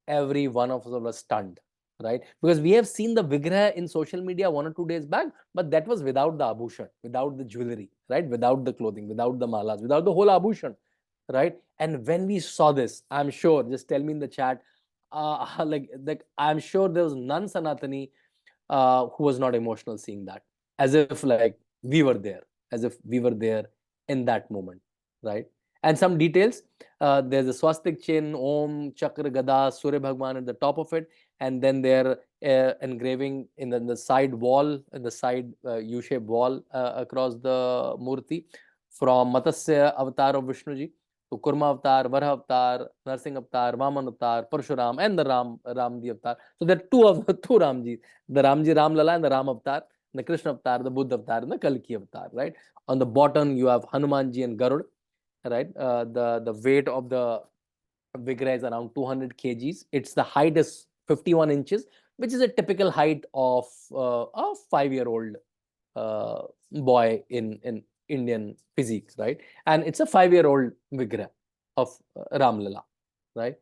every one of us was stunned, right? Because we have seen the Vigraha in social media 1 or 2 days back, but that was without the abhushan, without the jewelry, right? Without the clothing, without the malas, without the whole abhushan, right? And when we saw this, I'm sure, just tell me in the chat, like I'm sure there was none Sanatani who was not emotional seeing that, as if like we were there, as if we were there in that moment, right? And some details, there's a swastik chain, Om, Chakra, Gada, Surya Bhagwan at the top of it, and then they're engraving in the side wall, in the side U-shaped wall across the murti, from Matsya avatar of Vishnuji to Kurma avatar, Varha avatar, Narsingh avatar, Vaman avatar, Parshuram, and the Ramji avatar. So there are two Ramjis, the Ramji Ram Lala and the Ram avatar, the Krishna avatar, the Buddha avatar, and the Kalki avatar, right? On the bottom, you have Hanumanji and Garud, right? The weight of the Vigraha is around 200 kgs. Its the height is 51 inches, which is a typical height of a 5-year-old boy in Indian physique, right? And it's a 5-year-old Vigraha of Ram Lala, right?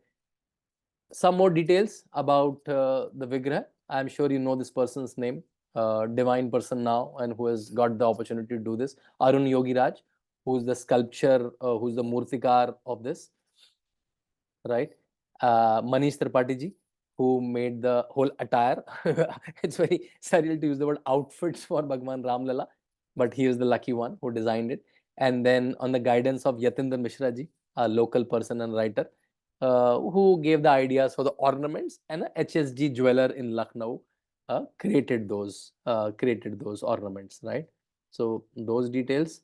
Some more details about the Vigraha. I'm sure you know this person's name, divine person now, and who has got the opportunity to do this. Arun Yogi Raj, who's the sculpture, who's the Murtikar of this, right? Manish Tripathi ji, who made the whole attire. It's very surreal to use the word outfits for Bhagwan Ram Lala, but he is the lucky one who designed it. And then on the guidance of Yatinder Mishra ji, a local person and writer, who gave the ideas for the ornaments, and a HSG jeweler in Lucknow created those ornaments, right? So those details,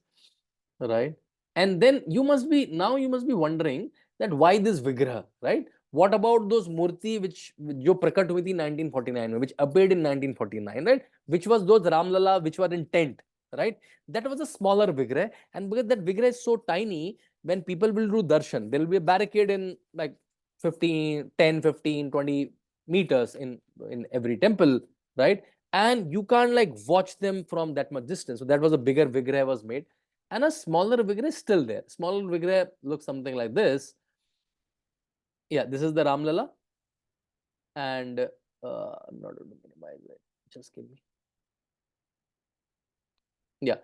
right? And then you must be wondering that why this Vigraha, right? What about those Murti which jo prakat hui thi 1949, which appeared in 1949, right? Which was those Ramlala which were in tent, right? That was a smaller Vigraha, and because that Vigraha is so tiny, when people will do darshan, there will be a barricade in like 15, 10, 15, 20 meters in every temple, right? And you can't like watch them from that much distance. So that was a bigger Vigraha was made, and a smaller Vigraha is still there. Smaller Vigraha looks something like this. Yeah, this is the Ramlala, and I'm not able to minimize it. Just give me. Yeah,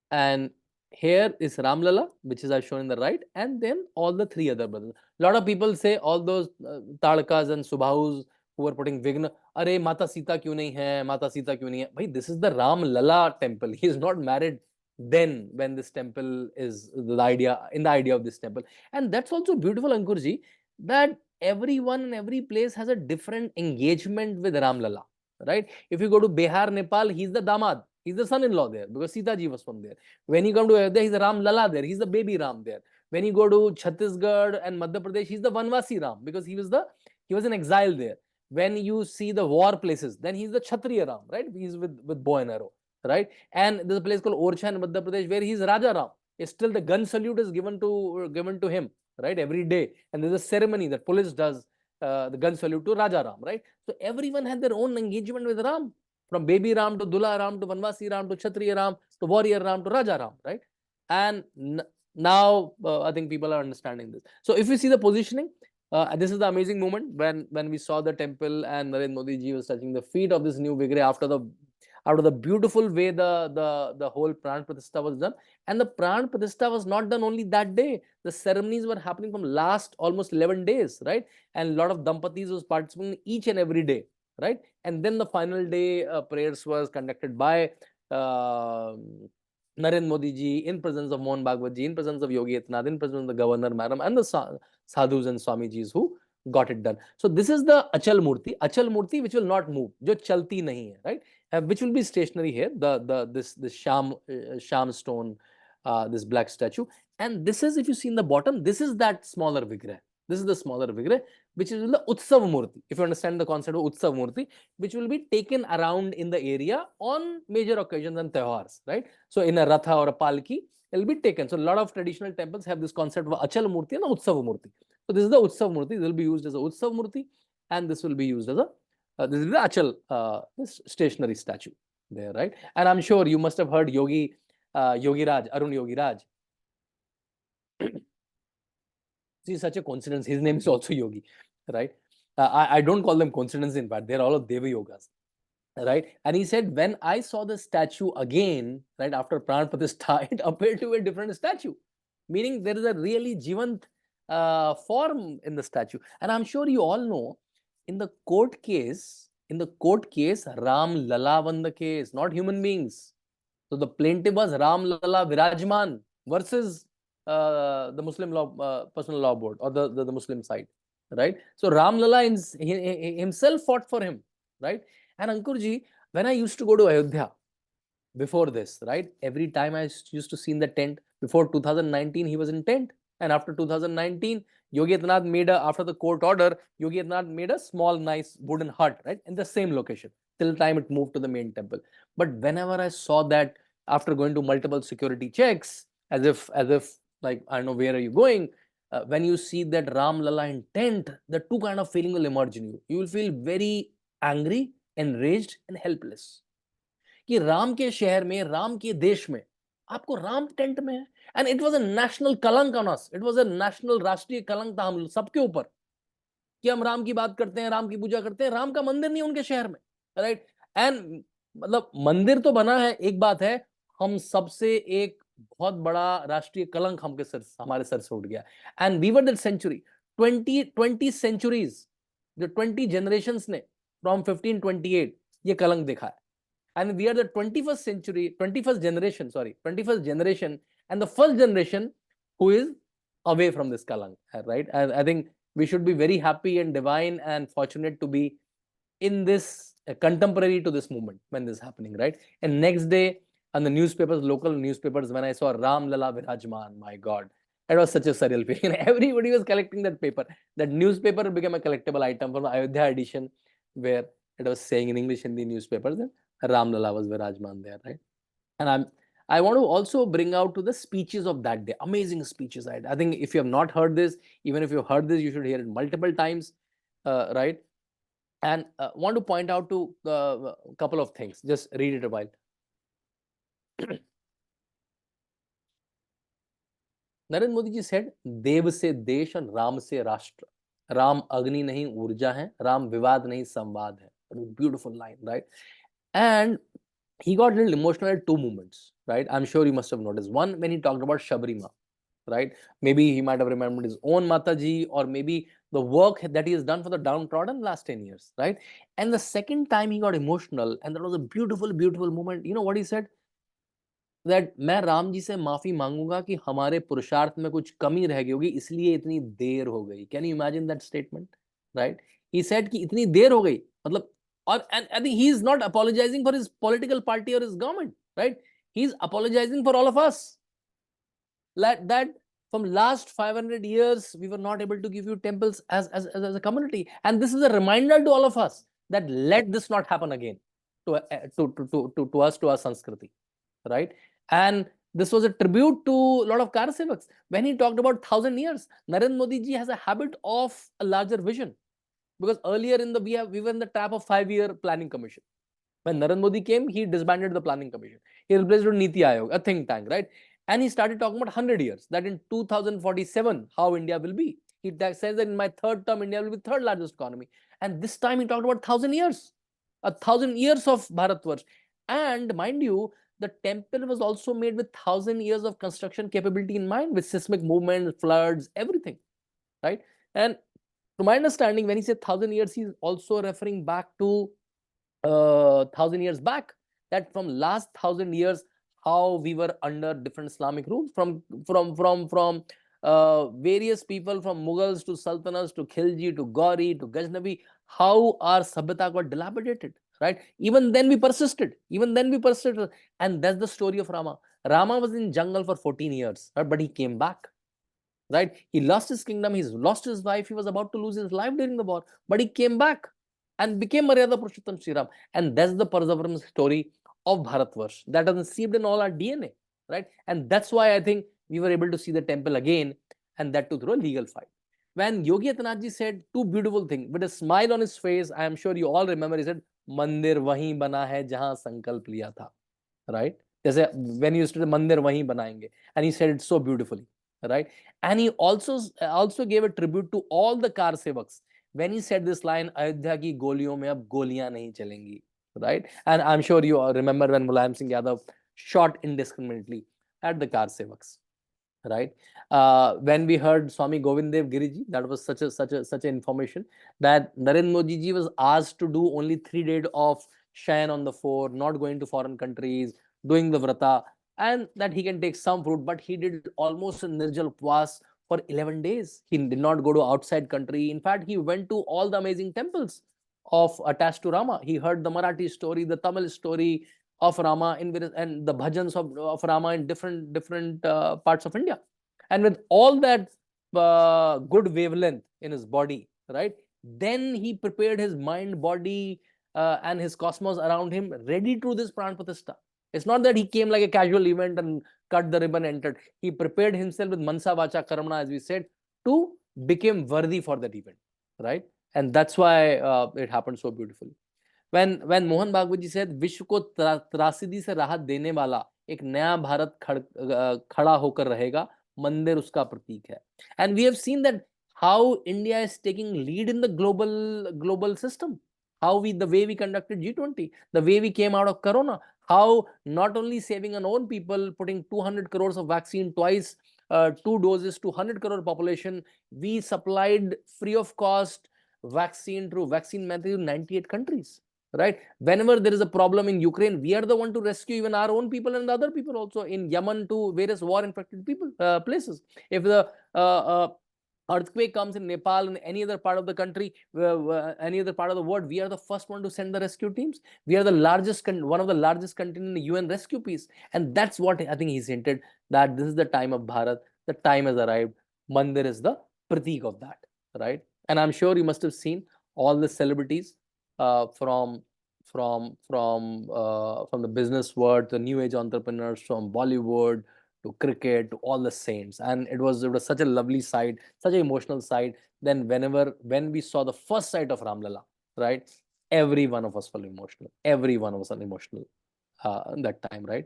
and here is Ramlala, which is as shown in the right, and then all the three other brothers. A lot of people say all those Tadkas and Subhahus who are putting Vigna, Are Mata Sita kyun nahi hai? Mata Sita kyun nahi hai? Bhai, this is the Ram Lala temple. He is not married then when this temple is the idea of this temple. And that's also beautiful, Ankurji, that everyone in every place has a different engagement with Ram Lala, right? If you go to Bihar, Nepal, he's the Damad. He's the son-in-law there because Sita ji was from there. When you come to Ayodhya, he's the Ram Lala there. He's the baby Ram there. When you go to Chhattisgarh and Madhya Pradesh, he's the Vanvasi Ram because he was in exile there. When you see the war places, then he's the Kshatriya Ram, right? He's with bow and arrow, right? And there's a place called Orcha in Madhya Pradesh where he's Raja Ram. Still the gun salute is given to him, right? Every day. And there's a ceremony that police does, the gun salute to Raja Ram, right? So everyone had their own engagement with Ram. From baby Ram to Dula Ram to Vanvasi Ram to Kshatriya Ram to warrior Ram to Raja Ram, right? And now I think people are understanding this. So if you see the positioning, this is the amazing moment when we saw the temple and Narendra Modi ji was touching the feet of this new Vigraha after the beautiful way the whole Pran Pratishtha was done. And the Pran Pratishtha was not done only that day. The ceremonies were happening from last almost 11 days, right? And a lot of Dampatis was participating each and every day, right? And then the final day prayers was conducted by Narendra Modi ji in presence of Mohan Bhagwat ji, in presence of Yogi Adityanath, in presence of the governor, madam, and the sadhus and Swamijis who got it done. So this is the Achal Murti which will not move, jo chalti nahi hai, right? Which will be stationary here. This sham stone, this black statue, and this is, if you see in the bottom, this is that smaller Vigraha. This is the smaller Vigraha, which is the Utsav Murti. If you understand the concept of Utsav Murti, which will be taken around in the area on major occasions and Tehwars, right? So in a Ratha or a Palki, it will be taken. So a lot of traditional temples have this concept of Achal Murti and Utsav Murti. So this is the Utsav Murti. This will be used as a Utsav Murti, and this will be used as a this is the Achal this stationary statue there, right? And I'm sure you must have heard Yogi Raj, Arun Yogi Raj. See, such a coincidence. His name is also Yogi, right? I don't call them coincidences. In fact, they're all of Deva Yogas, right? And he said, when I saw the statue again, right after Pran Pratishtha, it appeared to be a different statue, meaning there is a really Jivant form in the statue. And I'm sure you all know, in the court case, Ram Lala won the case, not human beings. So the plaintiff was Ram Lala Virajman versus the Muslim law, personal law board, or the Muslim side, right? So Ram Lala himself fought for him, right? And Ankurji, when I used to go to Ayodhya before this, right? Every time I used to see in the tent. Before 2019, he was in tent, and after 2019, Yogi Adityanath made after the court order, Yogi Adityanath made a small, nice wooden hut, right, in the same location. Till time it moved to the main temple. But whenever I saw that, after going to multiple security checks, as if like, I don't know, where are you going? When you see that Ram Lala in tent, the two kind of feeling will emerge in you. You will feel very angry, enraged, and helpless. कि राम के शहर में, राम के देश में आपको Ram tent में है, and it was a national कलंक on us. It was a national, राष्ट्रीय कलंक था हम सबके ऊपर कि हम राम की बात करते हैं, राम की पूजा करते हैं, राम का मंदिर नहीं उनके शहर में, राइट? एंड मतलब मंदिर तो बना है, एक बात है, हम सबसे एक बहुत बड़ा राष्ट्रीय कलंक हमारे सर से उठ गया. And we were that century, 20 centuries, जो 20 जनरेशंस ने फ्रॉम 1528 ये कलंक देखा है. And we are the 21st generation, and the first generation who is away from this kalank, right? And I think we should be very happy and divine and fortunate to be in this contemporary to this movement when this is happening, right? And next day on the newspapers, local newspapers, when I saw Ram Lala Virajman, my God, it was such a surreal feeling. Everybody was collecting that paper. That newspaper became a collectible item from the Ayodhya edition, where it was saying in English in the newspapers that Ram Lala was Virajman there, right? And I want to also bring out to the speeches of that day. Amazing speeches. I think if you have not heard this, even if you've heard this, you should hear it multiple times, right? And want to point out to a couple of things. Just read it a while. Narendra Modi ji said, Dev se desh and Ram se rashtra. Ram agni nahi urja hai, Ram vivad nahi samvad hai. Beautiful line, right? And he got a little emotional at two moments, right? I'm sure you must have noticed. One, when he talked about Shabarima, right? Maybe he might have remembered his own Mataji, or maybe the work that he has done for the downtrodden last 10 years, right? And the second time he got emotional, and that was a beautiful, beautiful moment. You know what he said? That मैं राम जी से माफी मांगूंगा कि हमारे पुरुषार्थ में कुछ कमी रह गई होगी, इसलिए इतनी देर हो गई. Can you imagine that statement, right? He said कि इतनी देर हो गई, मतलब, and I think he is not apologizing for his political party or his government, right? He's apologizing for all of us. That from last 500 years we were not able to give you temples as a community, and this is a reminder to all of us that let this not happen again to us, to our Sanskriti, right? And this was a tribute to a lot of Karsevaks. When he talked about 1,000 years, Narendra Modi ji has a habit of a larger vision. Because earlier we were in the trap of 5-year planning commission. When Narendra Modi came, he disbanded the planning commission. He replaced it with Niti Aayog, a think tank, right? And he started talking about 100 years, that in 2047, how India will be. He says that in my third term, India will be third largest economy. And this time he talked about 1,000 years, 1,000 years of Bharatvarsh. And mind you, the temple was also made with 1,000 years of construction capability in mind, with seismic movement, floods, everything, right? And to my understanding, when he said 1,000 years, he's also referring back to 1,000 years back, that from last 1,000 years, how we were under different Islamic rules, from various people, from Mughals to Sultanates to Khilji to Gauri to Ghaznavi, how our Sabhyata got dilapidated, right? Even then we persisted. And that's the story of Rama. Rama was in jungle for 14 years, right? But he came back, right? He lost his kingdom, he's lost his wife, he was about to lose his life during the war, but he came back and became Maryada Purushottam Sri Ram. And that's the perseverance story of Bharatvarsh that is seeped in all our DNA, right? And that's why I think we were able to see the temple again, and that too through a legal fight. When Yogi Adityanath ji said two beautiful things, with a smile on his face, I am sure you all remember, he said, Mandir wahi bana hai jahan sankalp liya tha, right? When he used to say, Mandir wahi banayenge, and he said it so beautifully, right? And he also gave a tribute to all the car sevaks when he said this line, Ayodhya ki goliyon mein ab goliyan nahi chalengi, right? And I'm sure you all remember when Mulayam Singh Yadav shot indiscriminately at the car sevaks, right? When we heard Swami Govind Dev Giriji, that was such a information that Narendra Modi ji was asked to do only 3 days of shayan on the floor, not going to foreign countries, doing the vrata, and that he can take some fruit, but he did almost a Nirjal Upvas for 11 days. He did not go to outside country. In fact, he went to all the amazing temples of attached to Rama. He heard the Marathi story, the Tamil story of Rama in various, and the bhajans of Rama in different parts of India. And with all that good wavelength in his body, right? Then he prepared his mind, body, and his cosmos around him, ready to this Pran Pratishtha. It's not that he came like a casual event and cut the ribbon, entered. He prepared himself with Mansa Vacha Karmana, as we said, to become worthy for that event, right? And that's why it happened so beautifully. When Mohan Bhagwat ji said, विश्व को त्रासदी से राहत देने वाला एक नया भारत खड़ा होकर रहेगा, मंदिर उसका प्रतीक है. And we have seen that how India is taking lead in the global system. How the way we conducted G20, the way we came out of Corona, how not only saving our own people, putting 200 crores of vaccine twice, 2 doses to 100 crore population, we supplied free of cost vaccine through vaccine method to 98 countries. Right? Whenever there is a problem in Ukraine, we are the one to rescue even our own people and the other people also in Yemen to various war-infected people places. If the earthquake comes in Nepal and any other part of the country, any other part of the world, we are the first one to send the rescue teams. We are the largest, one of the largest countries in the UN rescue piece. And that's what I think he's hinted, that this is the time of Bharat. The time has arrived. Mandir is the pratik of that, right? And I'm sure you must have seen all the celebrities from the business world, the new age entrepreneurs, from Bollywood to cricket to all the saints, and it was such a lovely sight, such an emotional sight. Then when we saw the first sight of Ramlala, right, every one of us felt emotional. Every one of us was emotional that time, right?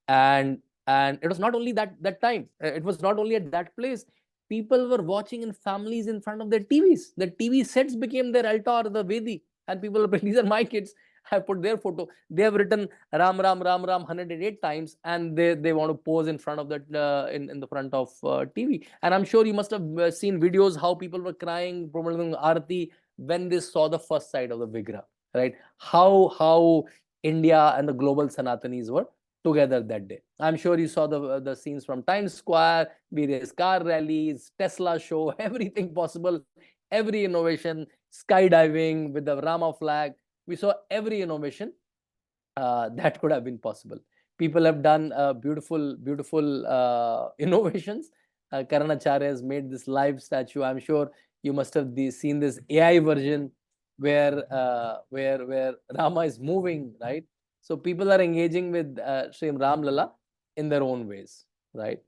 And it was not only that time. It was not only at that place. People were watching in families in front of their TVs. The TV sets became their altar, the Vedi. And people were, these are my kids. I put their photo. They have written Ram, Ram, Ram, Ram 108 times, and they want to pose in front of that, in the front of TV. And I'm sure you must have seen videos how people were crying, promoting Aarti when they saw the first sight of the Vigra, right? How India and the global Sanatanis were together that day. I'm sure you saw the scenes from Times Square, various car rallies, Tesla show, everything possible, every innovation, skydiving with the Rama flag. We saw every innovation that could have been possible. People have done beautiful innovations. Karan Acharya has made this live statue. I'm sure you must have seen this AI version where Rama is moving, right? So people are engaging with Sri Ram Lala in their own ways, right?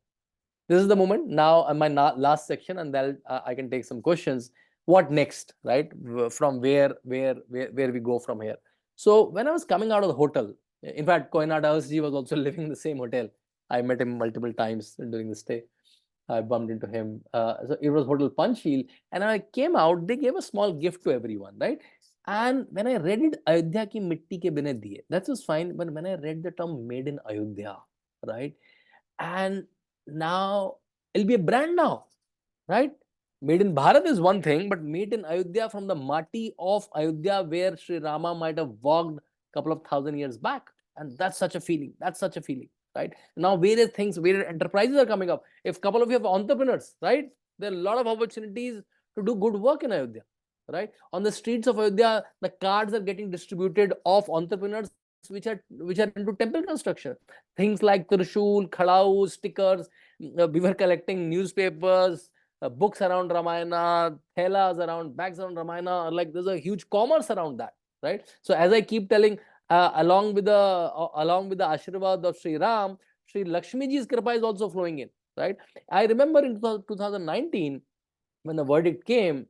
This is the moment. Now, my last section, and then I can take some questions. What next, right? From where we go from here? So when I was coming out of the hotel, in fact, Koinat Ji was also living in the same hotel. I met him multiple times during the stay. I bumped into him. So it was Hotel Panchsheel, and when I came out, they gave a small gift to everyone, right? And when I read it, Ayodhya ki mitti ke bine diye, that was fine. But when I read the term made in Ayodhya, right? And now it'll be a brand now, right? Made in Bharat is one thing, but made in Ayodhya from the Mati of Ayodhya, where Sri Rama might have walked a couple of thousand years back. And that's such a feeling. That's such a feeling, right? Now, various things, various enterprises are coming up. If a couple of you have entrepreneurs, right? There are a lot of opportunities to do good work in Ayodhya, right? On the streets of Ayodhya, the cards are getting distributed of entrepreneurs which are into temple construction. Things like Trishul, Khadau, stickers. We were collecting newspapers, books around Ramayana, thelas around, bags around Ramayana. Like there's a huge commerce around that, right? So as I keep telling, along with the Ashirvad of Sri Ram, Sri Lakshmi Ji's kripa is also flowing in, right? I remember in 2019 when the verdict came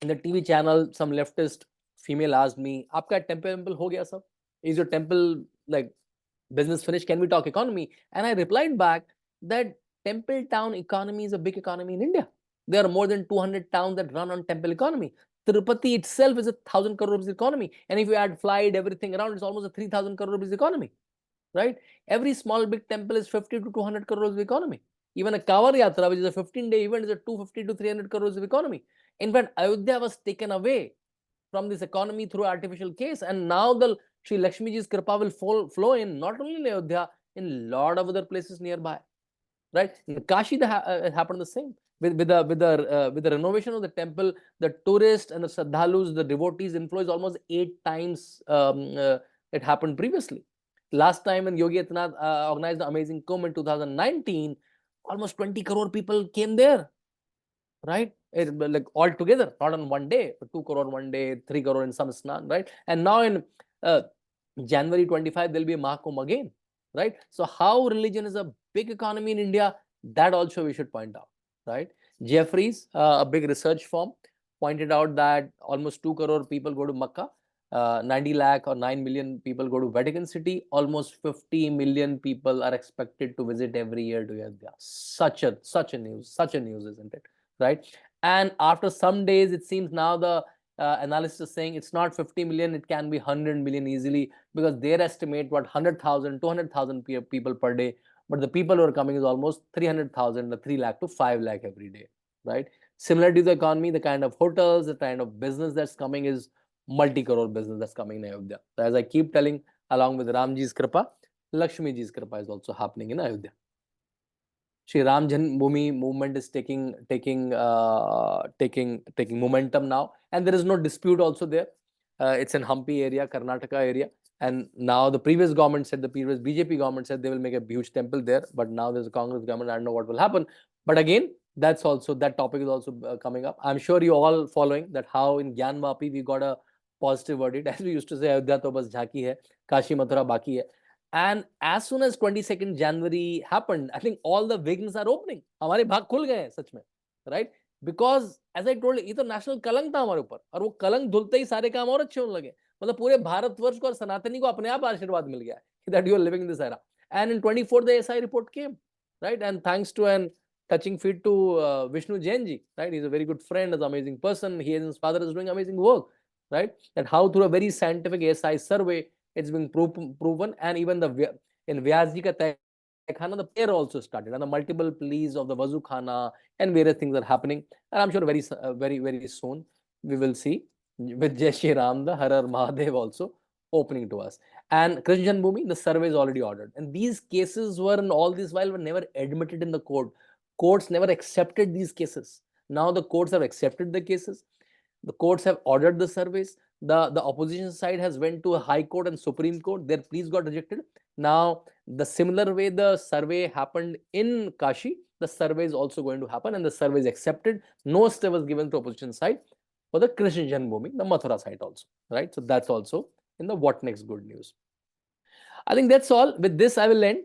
in the TV channel, some leftist female asked me, "Aapka temple ho gaya sab? Is your temple like business finished? Can we talk economy?" And I replied back that temple town economy is a big economy in India. There are more than 200 towns that run on temple economy. Tirupati itself is a 1,000 crore rupees economy. And if you add flight, everything around, it's almost a 3,000 crore rupees economy, right? Every small big temple is 50 to 200 crore rupees economy. Even a Kavar Yatra, which is a 15-day event, is a 250 to 300 crore rupees economy. In fact, Ayodhya was taken away from this economy through artificial case, and now the Sri Lakshmi Ji's Kripa will flow in not only in Ayodhya, in lot of other places nearby, right? In Kashi, it happened the same. With the renovation of the temple, the tourists and the Sadhalus, the devotees inflow is almost 8 times it happened previously. Last time when Yogi Adityanath organized the Amazing Kumbh in 2019, almost 20 crore people came there, right? Like all together, not on one day, but 2 crore one day, 3 crore in some snan, right? And now in January 25, there'll be a Mahakumbh again, right? So how religion is a big economy in India, that also we should point out, right? Jeffries, a big research firm, pointed out that almost 2 crore people go to Makkah, 90 lakh or 9 million people go to Vatican City, almost 50 million people are expected to visit every year to Ayodhya. Such a news, isn't it? Right? And after some days, it seems now the analysis is saying it's not 50 million, it can be 100 million easily, because their estimate what 100,000, 200,000 people per day, but the people who are coming is almost 300,000, 3 lakh to 5 lakh every day, right? Similar to the economy, the kind of hotels, the kind of business that's coming is multi-crore business that's coming in Ayodhya. So as I keep telling, along with Ramji's Kripa, Lakshmi Ji's Kripa is also happening in Ayodhya. Sri Ram Janmabhoomi movement is taking momentum now, and there is no dispute also there. It's in Hampi area, Karnataka area, and now the previous government said, the previous BJP government said they will make a huge temple there, but now there's a Congress government. I don't know what will happen, but again, that topic is also coming up. I'm sure you all following that how in Gyan Vapi we got a positive verdict, as we used to say, Ayodhya to bas jhaki hai, Kashi Mathura baki hai. And as soon as 22nd January happened, I think all the wings are opening. हमारे भाग खुल गए हैं सच में, right? Because as I told you, ये तो national कलंक था हमारे ऊपर, और वो कलंक धुलते ही सारे काम और अच्छे होने लगे. मतलब पूरे भारतवर्ष को और सनातनी को अपने आप आशीर्वाद मिल गया है that you are living in this era. And in 24th, the SI report came, right? And thanks to an touching feed to Vishnu Jain ji, right? He's a very good friend, is an amazing person. He and his father is doing amazing work, right? And how through a very scientific SI survey, it's been proven, and even in Vyasji ka Tehkhana, the prayer also started, and the multiple pleas of the Wazu Khana and various things are happening. And I'm sure very soon we will see with Jai Shri Ram, the Har Har Mahadev also opening to us. And Krishna Janmabhoomi, the survey is already ordered. And these cases were, in all this while, were never admitted in the court. Courts never accepted these cases. Now the courts have accepted the cases. The courts have ordered the surveys. The opposition side has went to a High Court and Supreme Court. Their pleas got rejected. Now, the similar way the survey happened in Kashi, the survey is also going to happen, and the survey is accepted. No stay was given to opposition side for the Krishna Janmabhoomi, the Mathura side also, right? So that's also in the What Next Good News. I think that's all. With this, I will end.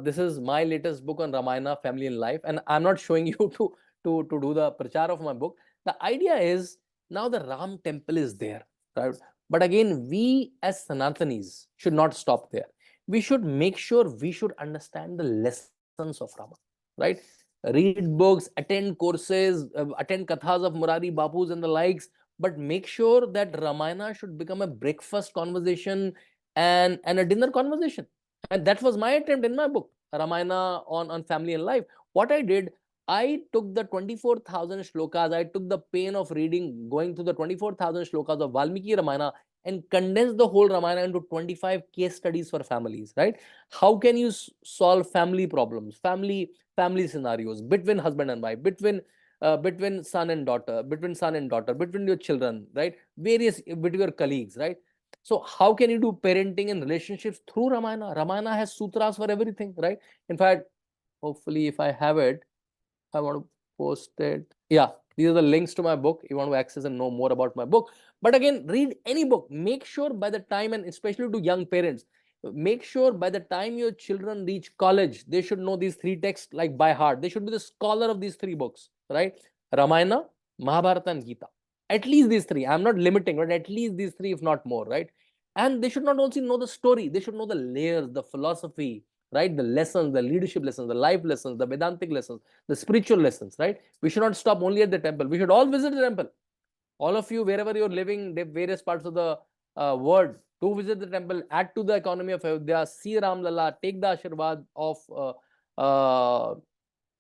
This is my latest book on Ramayana, family and life, and I'm not showing you to do the prachar of my book. The idea is, now the Ram temple is there, right? But again, we as Sanatanis should not stop there. We should make sure we should understand the lessons of Rama, right? Read books, attend courses, attend kathas of Murari Bapus and the likes, but make sure that Ramayana should become a breakfast conversation and a dinner conversation. And that was my attempt in my book, Ramayana on family and life. What I did, I took the 24,000 shlokas, I took the pain of reading, going through the 24,000 shlokas of Valmiki Ramayana, and condensed the whole Ramayana into 25 case studies for families, right? How can you solve family problems, family scenarios between husband and wife, between son and daughter, between your children, right? Between your colleagues, right? So how can you do parenting and relationships through Ramayana? Ramayana has sutras for everything, right? In fact, hopefully if I have it, I want to post it. Yeah, these are the links to my book. You want to access and know more about my book. But again, read any book. Make sure by the time, and especially to young parents, make sure by the time your children reach college, they should know these 3 texts like by heart. They should be the scholar of these 3 books, right? Ramayana, Mahabharata, and Gita. At least these 3. I'm not limiting, but at least these 3, if not more, right? And they should not only know the story. They should know the layers, the philosophy, right? The lessons, the leadership lessons, the life lessons, the Vedantic lessons, the spiritual lessons, right? We should not stop only at the temple. We should all visit the temple. All of you, wherever you're living, various parts of the world, to visit the temple, add to the economy of Ayodhya, see Ram Lala, take the Ashirwad of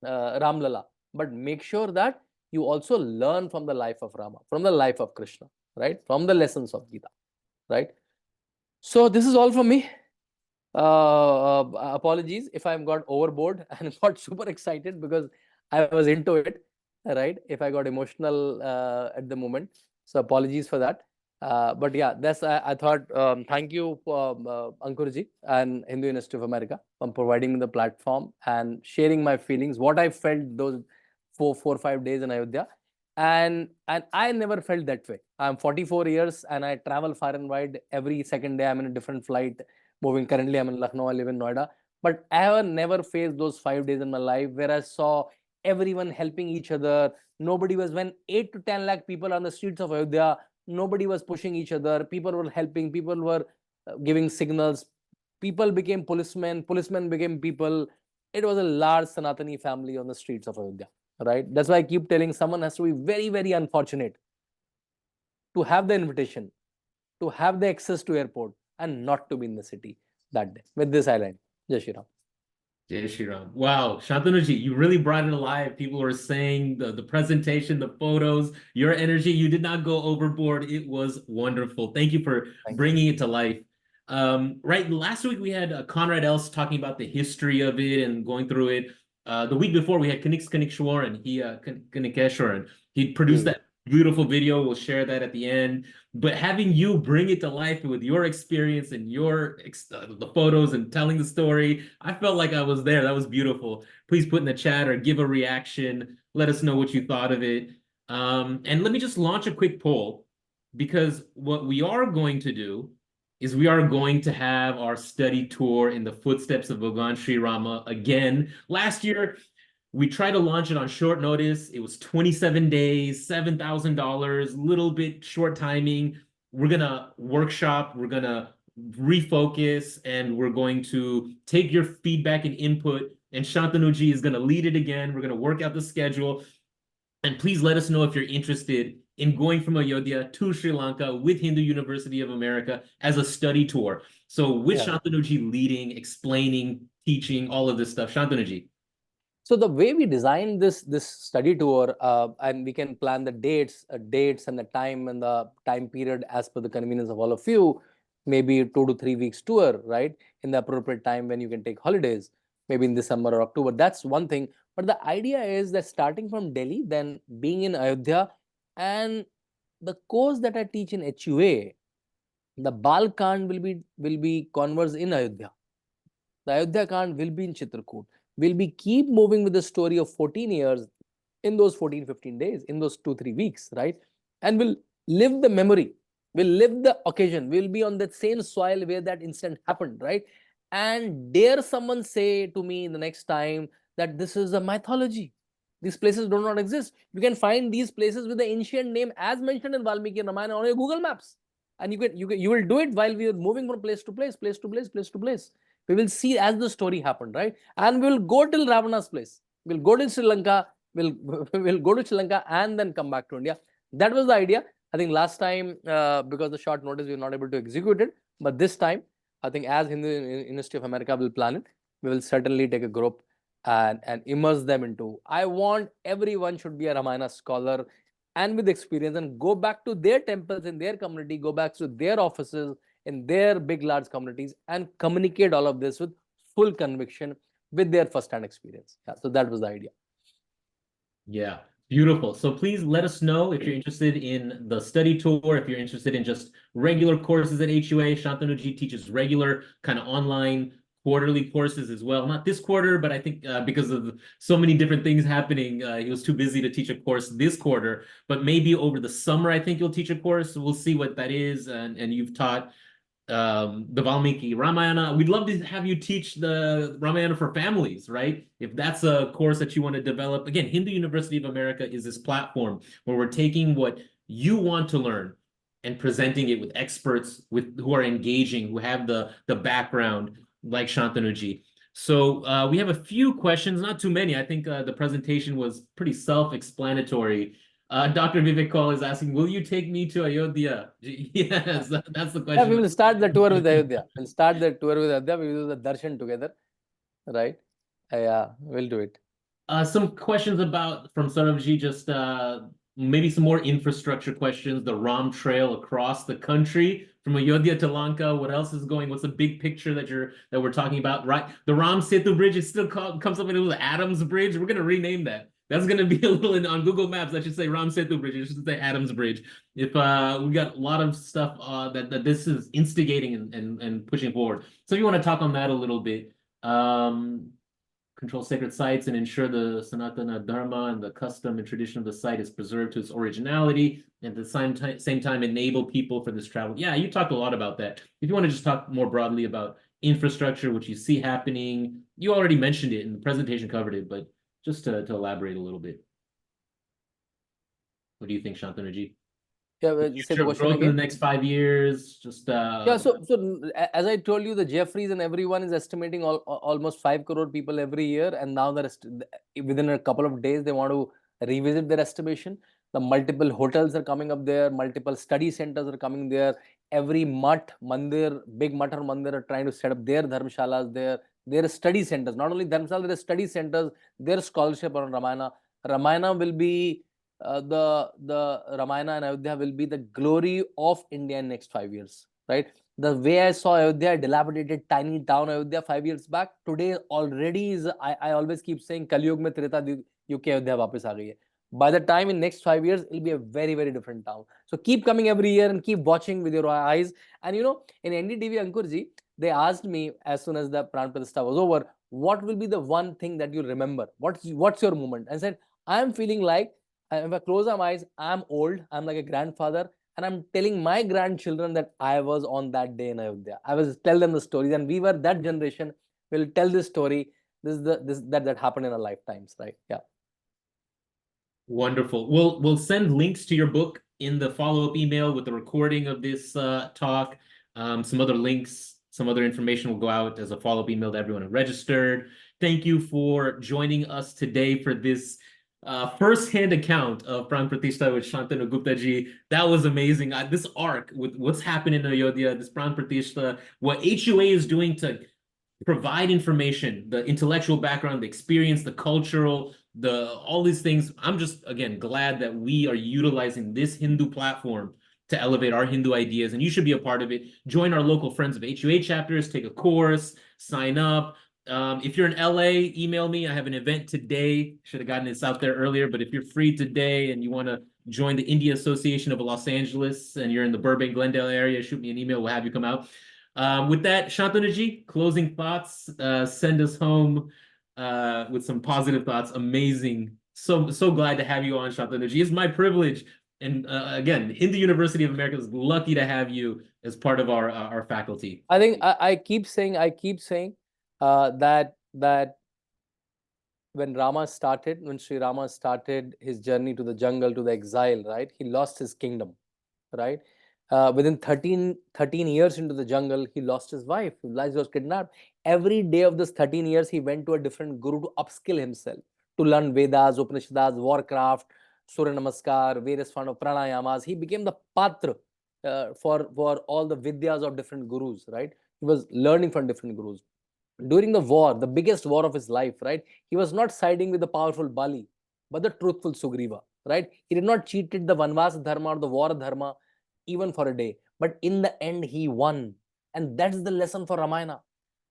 Ram Lala. But make sure that you also learn from the life of Rama, from the life of Krishna, right? From the lessons of Gita, right? So this is all from me. Apologies if I got overboard and got super excited because I was into it, right? If I got emotional at the moment, so apologies for that. But yeah, that's I thought. Thank you, Ankurji and Hindu University of America, for providing me the platform and sharing my feelings, what I felt those 4 or 5 days in Ayodhya, and I never felt that way. I'm 44 years and I travel far and wide. Every second day I'm in a different flight. Moving currently, I'm in Lucknow. I live in Noida. But I have never faced those 5 days in my life where I saw everyone helping each other. Nobody was, when 8 to 10 lakh people on the streets of Ayodhya, nobody was pushing each other. People were helping. People were giving signals. People became policemen. Policemen became people. It was a large Sanatani family on the streets of Ayodhya, right? That's why I keep telling someone has to be very, very unfortunate to have the invitation, to have the access to airport, and not to be in the city that day. With this, I land. Jai Shri Ram. Jai Shri Ram. Wow, Shantanuji, you really brought it alive. People were saying the presentation, the photos, your energy, you did not go overboard. It was wonderful. Thank you for bringing it to life. Right, last week we had Conrad Else talking about the history of it and going through it. The week before we had Kanikeshwaran. He produced that beautiful video. We'll share that at the end. But having you bring it to life with your experience and your the photos and telling the story, I felt like I was there. That was beautiful. Please put in the chat or give a reaction. Let us know what you thought of it. And let me just launch a quick poll, because what we are going to do is we are going to have our study tour in the footsteps of Bhagwan Sri Rama again. Last year, we tried to launch it on short notice. It was 27 days, $7,000, little bit short timing. We're going to workshop, we're going to refocus, and we're going to take your feedback and input. And Shantanuji is going to lead it again. We're going to work out the schedule. And please let us know if you're interested in going from Ayodhya to Sri Lanka with Hindu University of America as a study tour. So with Shantanuji leading, explaining, teaching, all of this stuff. Shantanuji. So the way we design this study tour, and we can plan the dates and the time period as per the convenience of all of you, maybe 2 to 3 weeks tour, right? In the appropriate time when you can take holidays, maybe in December or October. That's one thing. But the idea is that starting from Delhi, then being in Ayodhya, and the course that I teach in HUA, the Bal Kand will be conversed in Ayodhya. The Ayodhya Kand will be in Chitrakoot. Will be keep moving with the story of 14 years in those 14, 15 days, in those 2, 3 weeks, right? And we'll live the memory, we'll live the occasion, we'll be on that same soil where that incident happened, right? And dare someone say to me the next time that this is a mythology. These places do not exist. You can find these places with the ancient name as mentioned in Valmiki Ramayana on your Google Maps. And you will do it while we are moving from place to place, place to place, place to place. We will see as the story happened, right? And we will go till Ravana's place. We'll go to Sri Lanka, we'll go to Sri Lanka and then come back to India. That was the idea. I think last time, because of the short notice, we were not able to execute it. But this time, I think as Hindu University of America will plan it, we will certainly take a group and immerse them into. I want everyone should be a Ramayana scholar and with experience and go back to their temples in their community, go back to their offices in their big, large communities and communicate all of this with full conviction with their first-hand experience. Yeah, so that was the idea. Yeah, beautiful. So please let us know if you're interested in the study tour, if you're interested in just regular courses at HUA. Shantanuji teaches regular kind of online quarterly courses as well. Not this quarter, but I think because of so many different things happening, he was too busy to teach a course this quarter. But maybe over the summer, I think you'll teach a course. We'll see what that is. And you've taught the Valmiki Ramayana. We'd love to have you teach the Ramayana for families, right? If that's a course that you want to develop. Again, Hindu University of America is this platform where we're taking what you want to learn and presenting it with experts who are engaging, who have the background like Shantanuji. So we have a few questions, not too many. I think the presentation was pretty self-explanatory. Dr. Vivek Kaul is asking, will you take me to Ayodhya? Yes, that's the Yeah, question. we will start the tour with Ayodhya. We'll start the tour with Ayodhya. We will do the darshan together, right? Yeah, we'll do it. Some questions about from Saurabhji, just maybe some more infrastructure questions. The Ram Trail across the country from Ayodhya to Lanka. What else is going? What's the big picture that we're talking about? Right, the Ram Setu Bridge is still called comes up with the Adams Bridge. We're gonna rename that. That's gonna be a little on Google Maps. That should say Ram Setu Bridge. It should say Adams Bridge. If we got a lot of stuff that this is instigating and pushing forward. So if you want to talk on that a little bit. Control sacred sites and ensure the Sanatana Dharma and the custom and tradition of the site is preserved to its originality, and at the same time enable people for this travel. Yeah, you talked a lot about that. If you want to just talk more broadly about infrastructure, what you see happening, you already mentioned it and the presentation covered it, but just to elaborate a little bit. What do you think, Shantanu-ji? Yeah, The say the future question growth in the again. next 5 years, just Yeah, so as I told you, the Jeffries and everyone is estimating almost 5 crore people every year, and now within a couple of days they want to revisit their estimation. The multiple hotels are coming up there, multiple study centers are coming there. Every mutt, mandir, big mutt or mandir are trying to set up their dharmshalas there. There are study centers, not only dharmshala, there are study centers, their scholarship on Ramayana. Ramayana will be the Ramayana and Ayodhya will be the glory of India in next 5 years, right? The way I saw Ayodhya, dilapidated tiny town Ayodhya 5 years back, today already is, I always keep saying, Kaliyug mein Treta Yug ke Ayodhya वापस आ गई है. By the time in next 5 years, it'll be a very, very different town. So keep coming every year and keep watching with your eyes. And you know, in NDTV, Ankurji, they asked me as soon as the Pran Pratishtha was over, what will be the one thing that you remember? What's your moment? I said, I'm feeling like, if I close my eyes, I'm old, I'm like a grandfather, and I'm telling my grandchildren that I was on that day in Ayodhya. I was tell them the stories, and we were that generation. Will tell this story. This is that happened in our lifetimes, right? Yeah. Wonderful. We'll send links to your book in the follow-up email with the recording of this talk. Some other links, some other information will go out as a follow-up email to everyone who registered. Thank you for joining us today for this first-hand account of Pran Pratishtha with Shantanu Gupta ji. That was amazing. This arc with what's happened in Ayodhya, this Pran Pratishtha, what HUA is doing to provide information, the intellectual background, the experience, the cultural, all these things. I'm just, again, glad that we are utilizing this Hindu platform to elevate our Hindu ideas, and you should be a part of it. Join our local Friends of HUA chapters, take a course, sign up. If you're in LA, email me. I have an event today. Should have gotten this out there earlier, but if you're free today and you want to join the India Association of Los Angeles and you're in the Burbank, Glendale area, shoot me an email. We'll have you come out. With that, Shantanu-ji, closing thoughts. Send us home with some positive thoughts. Amazing. So glad to have you on, Shantanu-ji. It's my privilege. And again, Hindu University of America is lucky to have you as part of our faculty. I think I keep saying that when Sri Rama started his journey to the jungle, to the exile, right? He lost his kingdom, right? Within 13 years into the jungle, he lost his wife. His wife was kidnapped. Every day of this 13 years, he went to a different guru to upskill himself, to learn Vedas, Upanishads, Warcraft, Surya Namaskar, various form of pranayamas. He became the patra for all the vidyas of different gurus, right? He was learning from different gurus. During the war, the biggest war of his life, right? He was not siding with the powerful Bali, but the truthful Sugriva, right? He did not cheated the Vanvas Dharma or the war Dharma even for a day. But in the end, he won. And that's the lesson for Ramayana.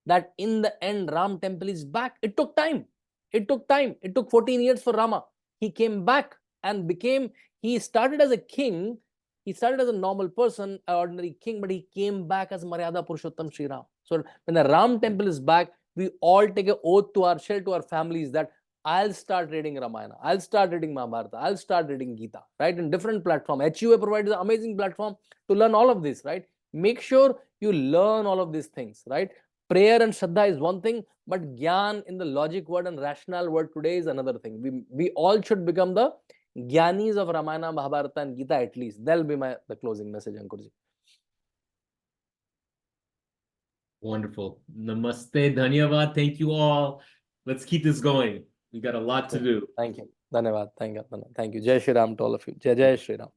That in the end, Ram temple is back. It took time. It took time. It took 14 years for Rama. He came back and he started as a king. He started as a normal person, an ordinary king, but he came back as Maryada Purushottam Sri Ram. So when the Ram temple is back, we all take an oath to our families that I'll start reading Ramayana, I'll start reading Mahabharata, I'll start reading Gita, right? In different platform. HUA provides an amazing platform to learn all of this, right? Make sure you learn all of these things, right? Prayer and Shraddha is one thing, but Gyan in the logic word and rational word today is another thing. We all should become the Gyanis of Ramayana, Mahabharata and Gita at least. That'll be the closing message, Ankurji. Wonderful. Namaste, dhanyavad. Thank you all. Let's keep this going. We got a lot to do. Thank you. Dhanyavad. Thank you. Thank you. Jai Shri Ram to all of you. Jai Jai Shri Ram.